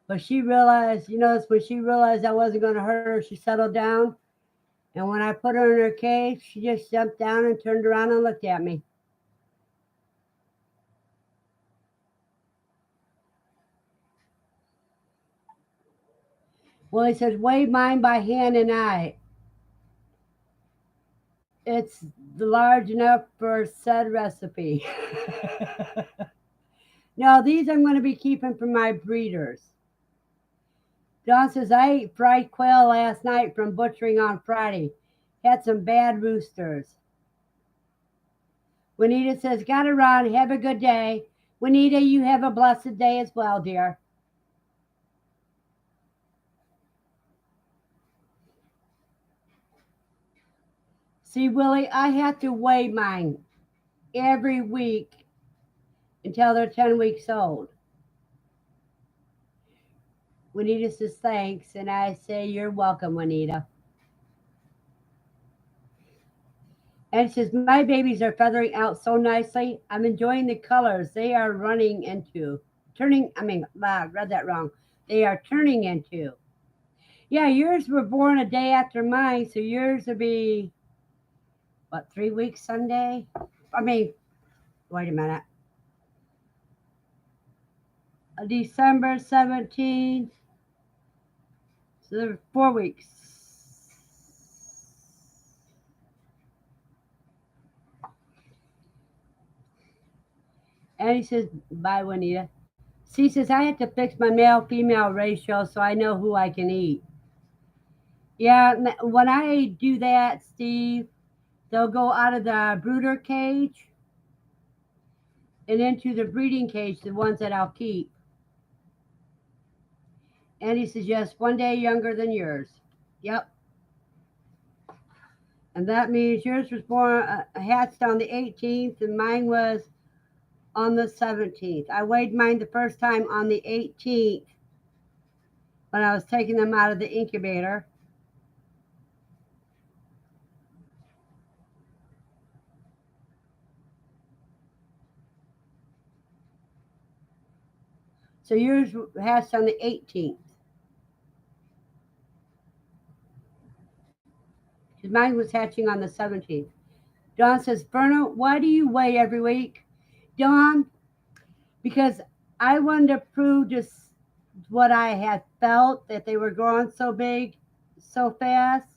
But she realized, when she realized I wasn't going to hurt her, she settled down. And when I put her in her cage, she just jumped down and turned around and looked at me. Well, he says, weigh mine by hand and eye. It's large enough for said recipe. No, these I'm going to be keeping for my breeders. John says, I ate fried quail last night from butchering on Friday. Had some bad roosters. Juanita says, got to run. Have a good day. Juanita, you have a blessed day as well, dear. See, Willie, I have to weigh mine every week until they're 10 weeks old. Juanita says, thanks. And I say, you're welcome, Juanita. And she says, my babies are feathering out so nicely. I'm enjoying the colors they are running into. Read that wrong. They are turning into. Yeah, yours were born a day after mine, so yours will be, 3 weeks Sunday? Wait a minute. December 17th. So they're 4 weeks. And he says, bye, Juanita. She says, I have to fix my male female ratio so I know who I can eat. Yeah, when I do that, Steve, they'll go out of the brooder cage and into the breeding cage, the ones that I'll keep. And he says, yes, one day younger than yours. Yep. And that means yours was born, hatched on the 18th, and mine was on the 17th. I weighed mine the first time on the 18th when I was taking them out of the incubator. So yours hatched on the 18th. Because mine was hatching on the 17th. Dawn says, Verna, why do you weigh every week? Dawn, because I wanted to prove just what I had felt, that they were growing so big, so fast.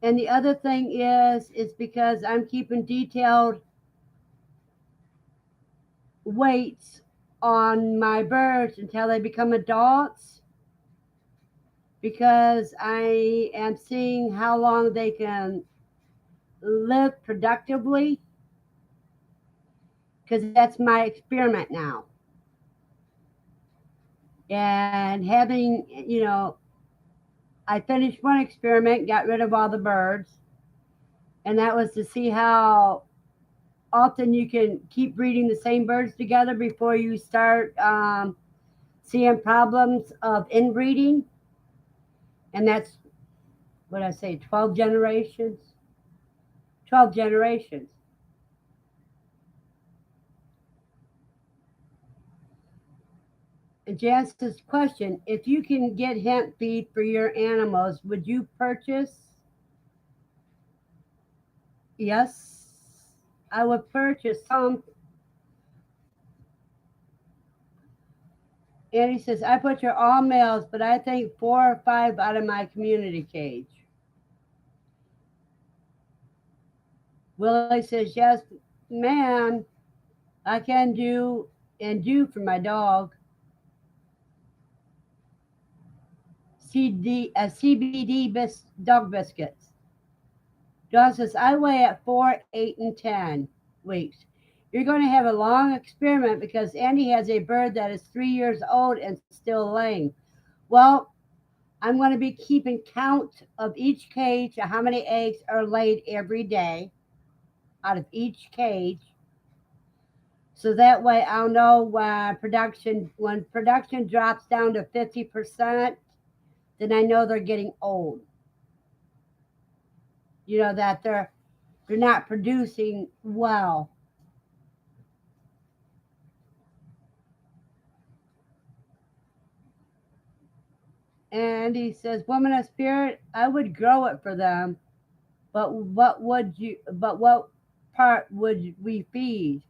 And the other thing is because I'm keeping detailed weights on my birds until they become adults, because I am seeing how long they can live productively, because that's my experiment now. And having, I finished one experiment, got rid of all the birds, and that was to see how often you can keep breeding the same birds together before you start seeing problems of inbreeding. And that's what I say, 12 generations. 12 generations. And Jan's question, if you can get hemp feed for your animals, would you purchase? Yes, I would purchase some. And he says, I put your all males, but I think 4 or 5 out of my community cage. Willie says, yes, ma'am, I can do and do for my dog. CBD dog biscuits. John says, I weigh at 4, 8, and 10. weeks. You're going to have a long experiment because Andy has a bird that is 3 years old and still laying. Well, I'm going to be keeping count of each cage, how many eggs are laid every day out of each cage. So that way I'll know when production drops down to 50%, then I know they're getting old. That they're not producing well. And he says, "Woman of spirit, I would grow it for them, but what part would we feed?"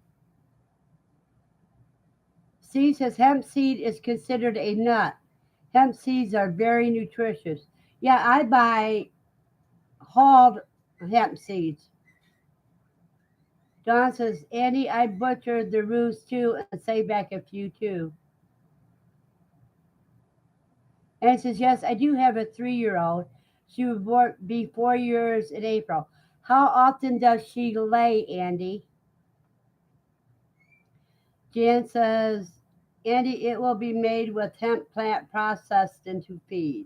C says hemp seed is considered a nut. Hemp seeds are very nutritious. Yeah, I buy hauled hemp seeds. Don says, Andy, I butchered the roost too and saved back a few too. And it says, yes, I do have a 3-year-old. She would be 4 years in April. How often does she lay, Andy? Jan says, Andy, it will be made with hemp plant processed into feed.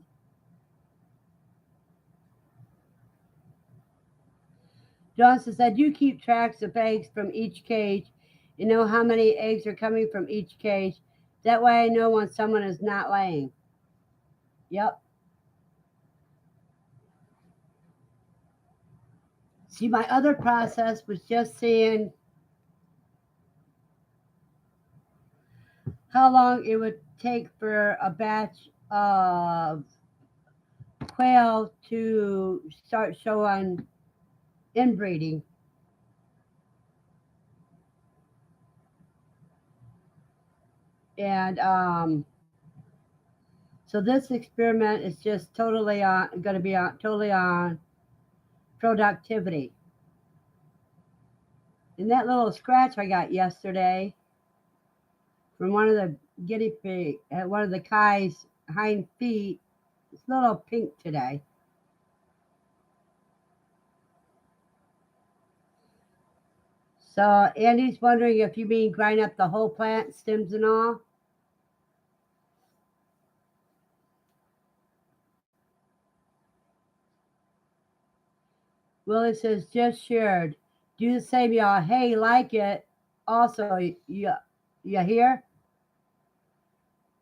John says, I do keep tracks of eggs from each cage and know how many eggs are coming from each cage. That way I know when someone is not laying. Yep. See, my other process was just seeing how long it would take for a batch of quail to start showing inbreeding. And so this experiment is just totally on going to be on totally on productivity. And that little scratch I got yesterday from one of the guinea pig at one of the Kai's hind feet, it's a little pink today. So Andy's wondering if you mean grind up the whole plant, stems and all. Willie says just shared. Do the same, y'all. Hey, like it. Also, you hear?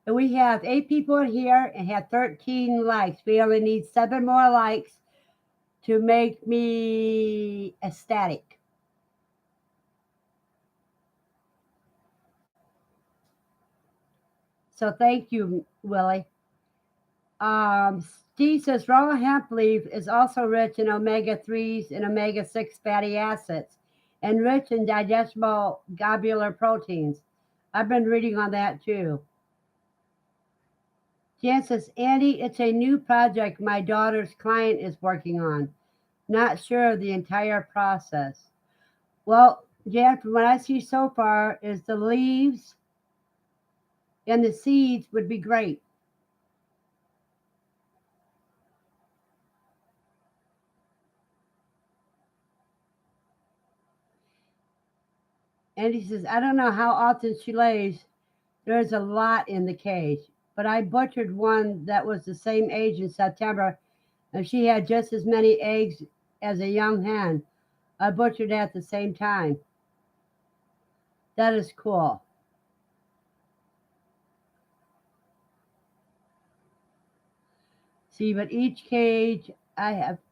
And we have 8 people in here and have 13 likes. We only need 7 more likes to make me ecstatic. So thank you, Willie. Steve says raw hemp leaf is also rich in omega 3s and omega 6 fatty acids and rich in digestible globular proteins. I've been reading on that too. Jan says, Andy, it's a new project my daughter's client is working on. Not sure of the entire process. Well, Jan, from what I see so far, is the leaves and the seeds would be great. And he says, I don't know how often she lays. There's a lot in the cage. But I butchered one that was the same age in September, and she had just as many eggs as a young hen. I butchered at the same time. That is cool. See, but each cage I'm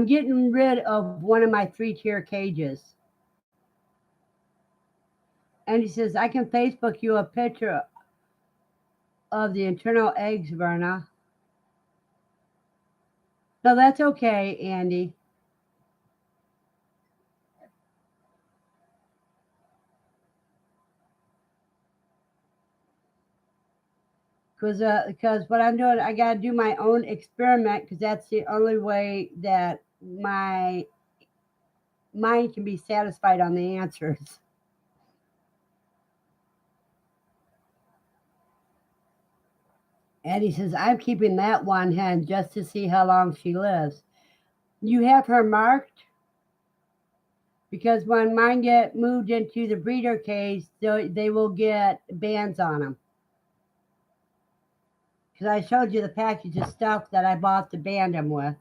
getting rid of one of my 3-tier cages. And he says, I can Facebook you a picture of the internal eggs, Verna. No, that's okay, Andy. Because what I'm doing, I got to do my own experiment because that's the only way that my mind can be satisfied on the answers. And he says, I'm keeping that one hen just to see how long she lives. You have her marked? because when mine get moved into the breeder cage, they will get bands on them. Because I showed you the package of stuff that I bought to band them with.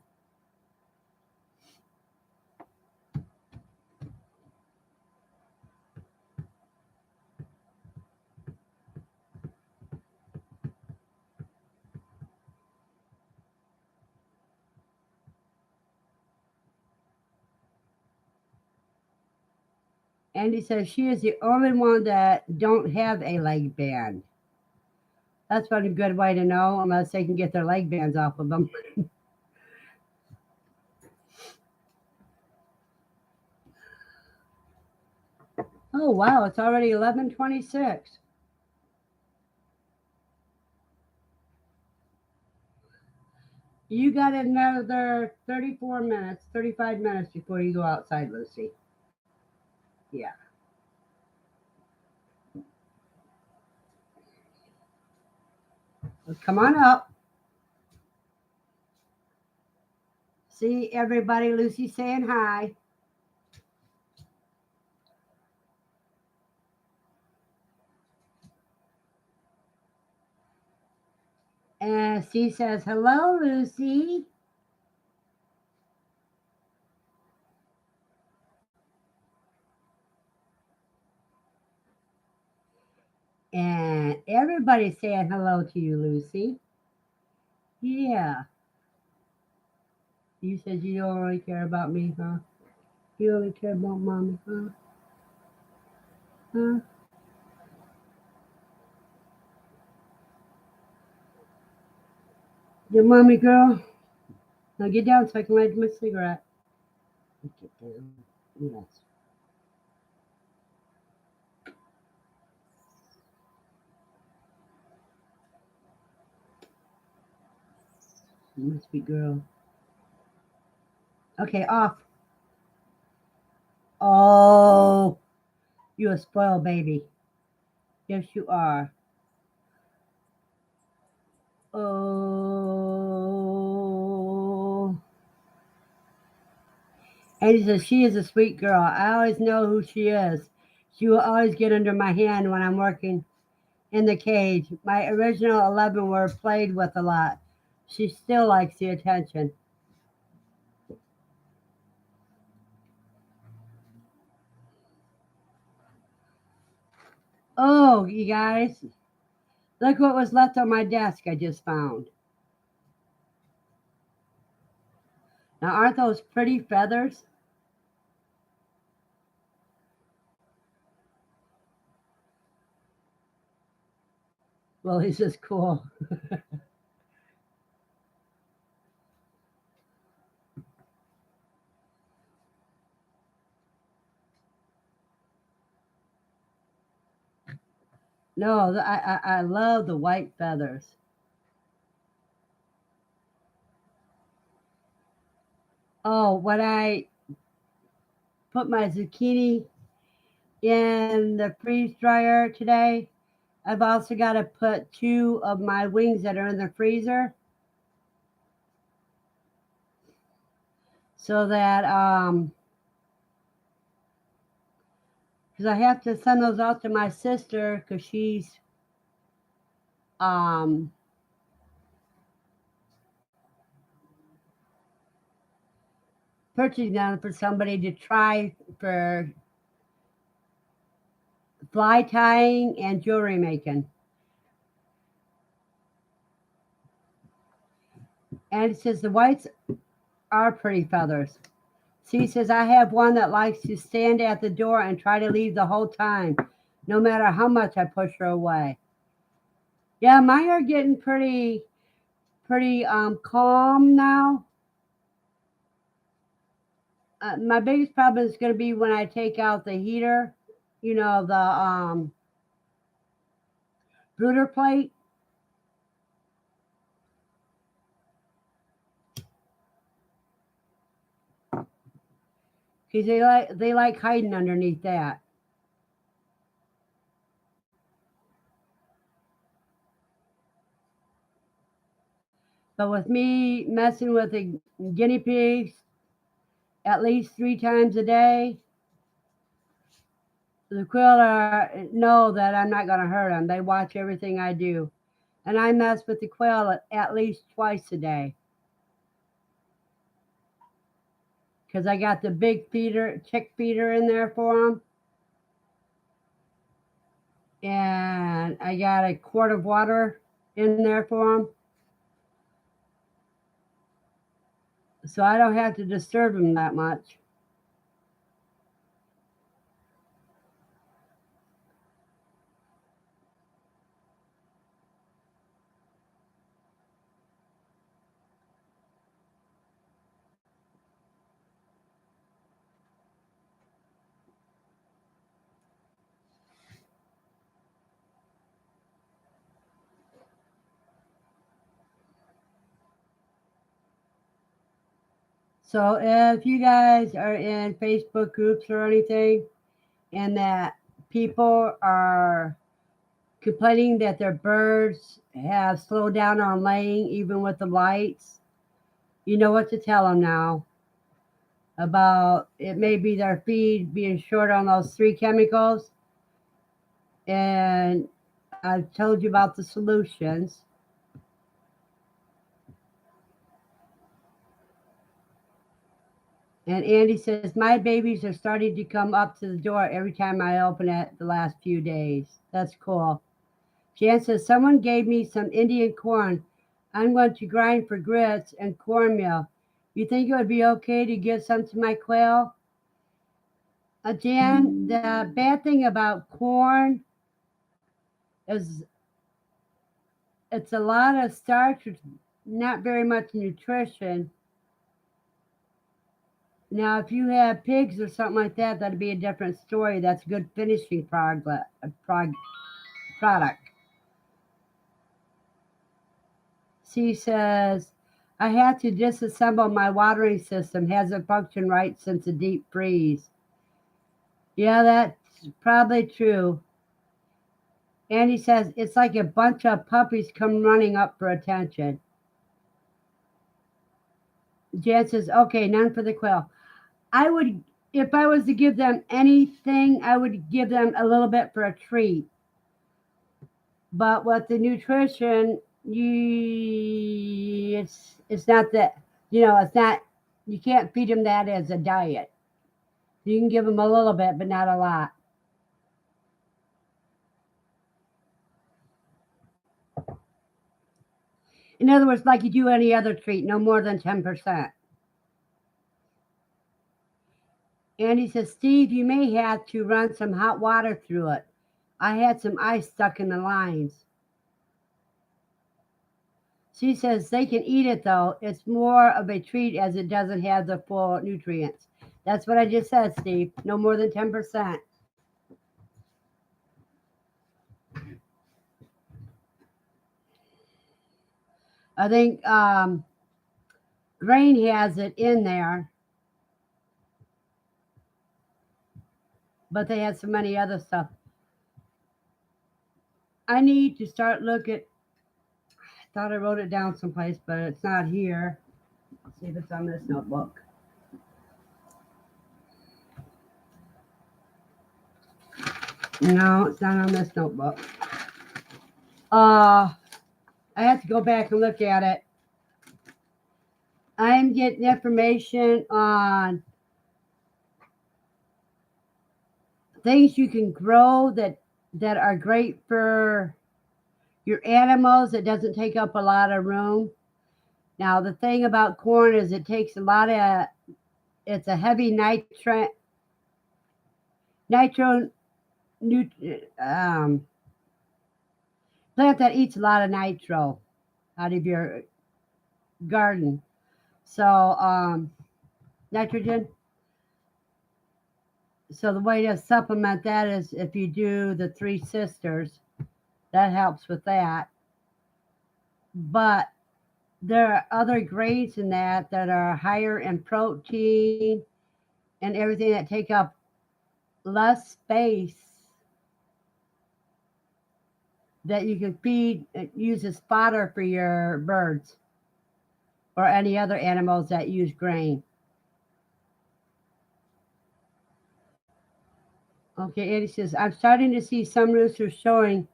Andy says she is the only one that don't have a leg band. That's not a good way to know, unless they can get their leg bands off of them. Oh wow, it's already 11:26. You got another 34 minutes, 35 minutes before you go outside, Lucy. Yeah. Well, come on up. See everybody, Lucy saying hi. And she says, hello, Lucy. And everybody's saying hello to you, Lucy. Yeah. You said you don't really care about me, huh? You only care about mommy, huh? Huh? Your mommy girl? Now get down so I can light my cigarette. Get down. Yes. You must be girl. Okay, off. Oh, you a spoiled baby. Yes, you are. Oh. And he says, she is a sweet girl. I always know who she is. She will always get under my hand when I'm working in the cage. My original 11 were played with a lot. She still likes the attention. Oh, you guys, look what was left on my desk I just found. Now, aren't those pretty feathers? Well, this is cool. No, I love the white feathers. Oh, when I put my zucchini in the freeze dryer today, I've also got to put two of my wings that are in the freezer so that because I have to send those out to my sister because she's um purchasing them for somebody to try for fly tying and jewelry making. And it says the whites are pretty feathers. She says, I have one that likes to stand at the door and try to leave the whole time, no matter how much I push her away. Yeah, mine are getting pretty calm now. My biggest problem is going to be when I take out the heater, the brooder plate. Because they like hiding underneath that. But with me messing with the guinea pigs at least 3 times a day, The quail know that I'm not going to hurt them. They watch everything I do. And I mess with the quail at least twice a day because I got the big feeder, chick feeder in there for them. And I got a quart of water in there for them. So I don't have to disturb them that much. So if you guys are in Facebook groups or anything and that people are complaining that their birds have slowed down on laying even with the lights, you know what to tell them now about it may be their feed being short on those three chemicals. And I've told you about the solutions. And Andy says, my babies are starting to come up to the door every time I open it the last few days. That's cool. Jan says, someone gave me some Indian corn. I'm going to grind for grits and cornmeal. You think it would be okay to give some to my quail? Jan, the bad thing about corn is it's a lot of starch, not very much nutrition. Now, if you have pigs or something like that, that'd be a different story. That's a good finishing product. She says, I had to disassemble my watering system. Hasn't functioned right since the deep freeze. Yeah, that's probably true. Andy says, it's like a bunch of puppies come running up for attention. Jan says, okay, none for the quail. I would, if I was to give them anything, I would give them a little bit for a treat. But with the nutrition, it's not that, it's not, you can't feed them that as a diet. You can give them a little bit, but not a lot. In other words, like you do any other treat, no more than 10%. And he says, Steve, you may have to run some hot water through it. I had some ice stuck in the lines. She says they can eat it though. It's more of a treat as it doesn't have the full nutrients. That's what I just said, Steve. No more than 10%. I think grain has it in there, but they have so many other stuff. I need to start looking. I thought I wrote it down someplace, but it's not here. Let's see if it's on this notebook. No, it's not on this notebook. I have to go back and look at it. I'm getting information on things you can grow that are great for your animals. It doesn't take up a lot of room. Now the thing about corn is it takes a lot of. It's a heavy nitro plant that eats a lot of nitro out of your garden. So nitrogen. So the way to supplement that is if you do the Three Sisters, that helps with that. But there are other grains in that are higher in protein and everything that take up less space that you can feed, use as fodder for your birds or any other animals that use grain. Okay, Eddie says, I'm starting to see some roosters showing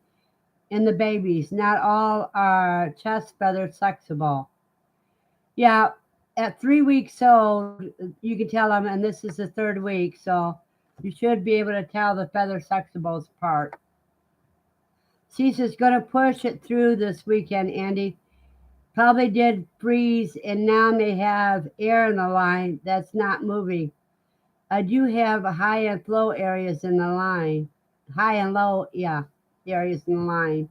in the babies. Not all are chest feathers flexible. Yeah, at 3 weeks old, you can tell them, and this is the third week, so you should be able to tell the feather flexibles apart. Caesar's going to push it through this weekend, Andy. Probably did freeze, and now may have air in the line that's not moving. I do have high and low areas in the line. High and low, yeah, areas in the line.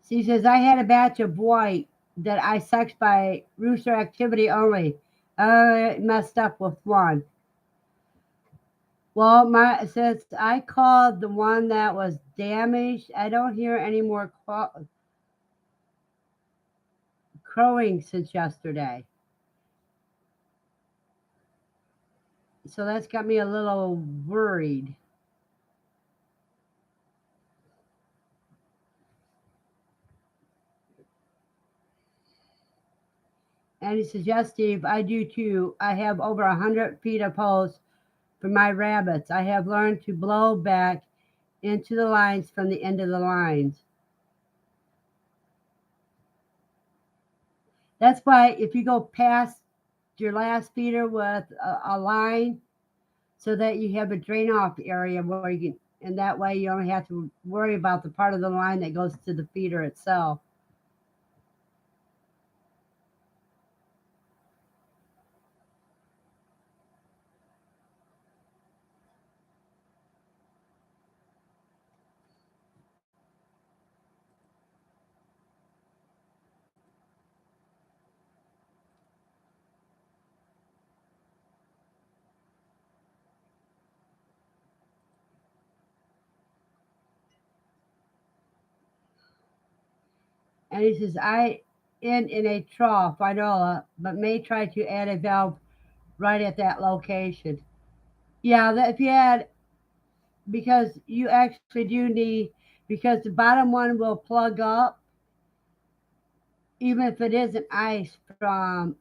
She says, I had a batch of white that I sexed by rooster activity only. I messed up with one. Well, my since I called the one that was damaged, I don't hear any more crowing since yesterday. So that's got me a little worried. And he says, yes, Steve, I do too. I have over 100 feet of posts for my rabbits. I have learned to blow back into the lines from the end of the lines. That's why if you go past your last feeder with a line so that you have a drain off area where you can, and that way you only have to worry about the part of the line that goes to the feeder itself. And he says, I in a trough, Vinola, but may try to add a valve right at that location. Yeah, that if you add, because you actually do need, because the bottom one will plug up, even if it isn't ice from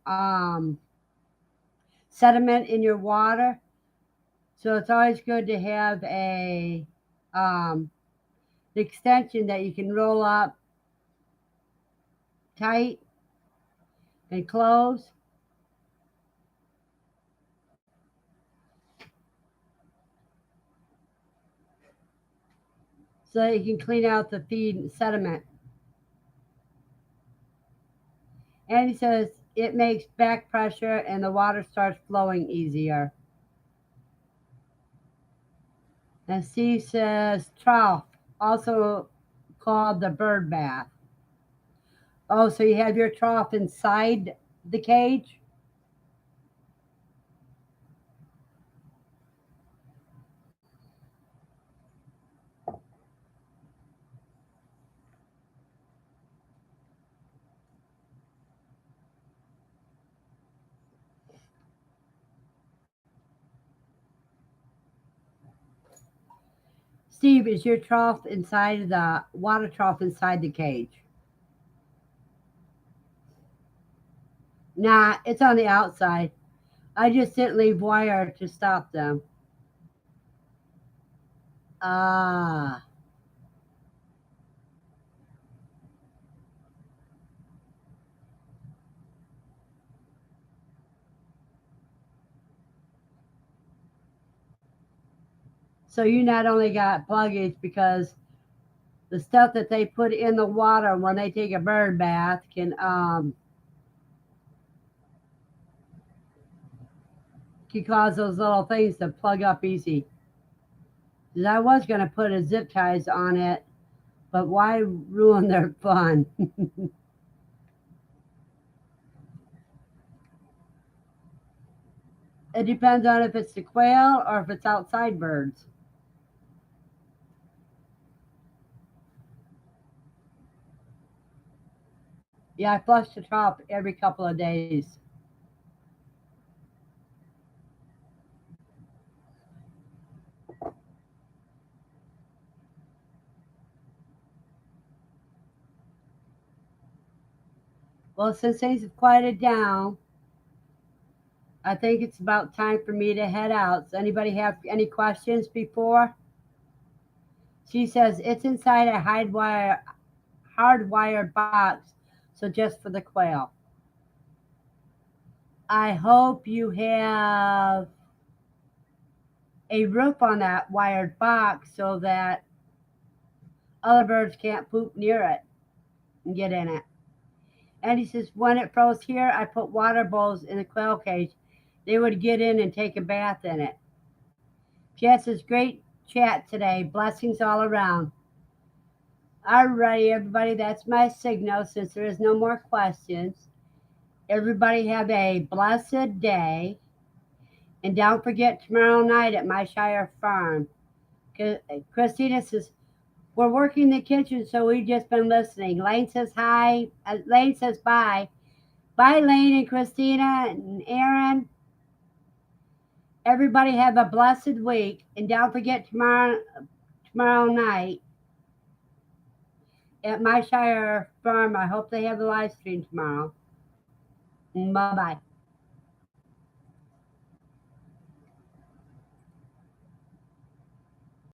sediment in your water. So it's always good to have a um, extension that you can roll up tight and close so that you can clean out the feed and sediment. And he says it makes back pressure and the water starts flowing easier. And Steve says trough, also called the bird bath. Oh, so you have your trough inside the cage? Steve, is your trough inside the water trough inside the cage? Nah, it's on the outside. I just didn't leave wire to stop them. Ah, so you not only got pluggage because the stuff that they put in the water when they take a bird bath can cause those little things to plug up easy. 'Cause I was gonna put a zip ties on it, but why ruin their fun? It depends on if it's the quail or if it's outside birds. Yeah, I flush the trough every couple of days. Well, since things have quieted down, I think it's about time for me to head out. Does anybody have any questions before? She says it's inside a hardwired box, so just for the quail. I hope you have a roof on that wired box so that other birds can't poop near it and get in it. And he says, when it froze here, I put water bowls in the quail cage. They would get in and take a bath in it. Jess says, great chat today. Blessings all around. Alrighty, everybody, that's my signal since there is no more questions. Everybody have a blessed day. And don't forget tomorrow night at my Shire Farm. Christina says, we're working the kitchen, so we've just been listening. Lane says hi. Lane says bye. Bye, Lane and Christina and Aaron. Everybody have a blessed week. And don't forget tomorrow night at my Shire Farm. I hope they have the live stream tomorrow. Bye-bye.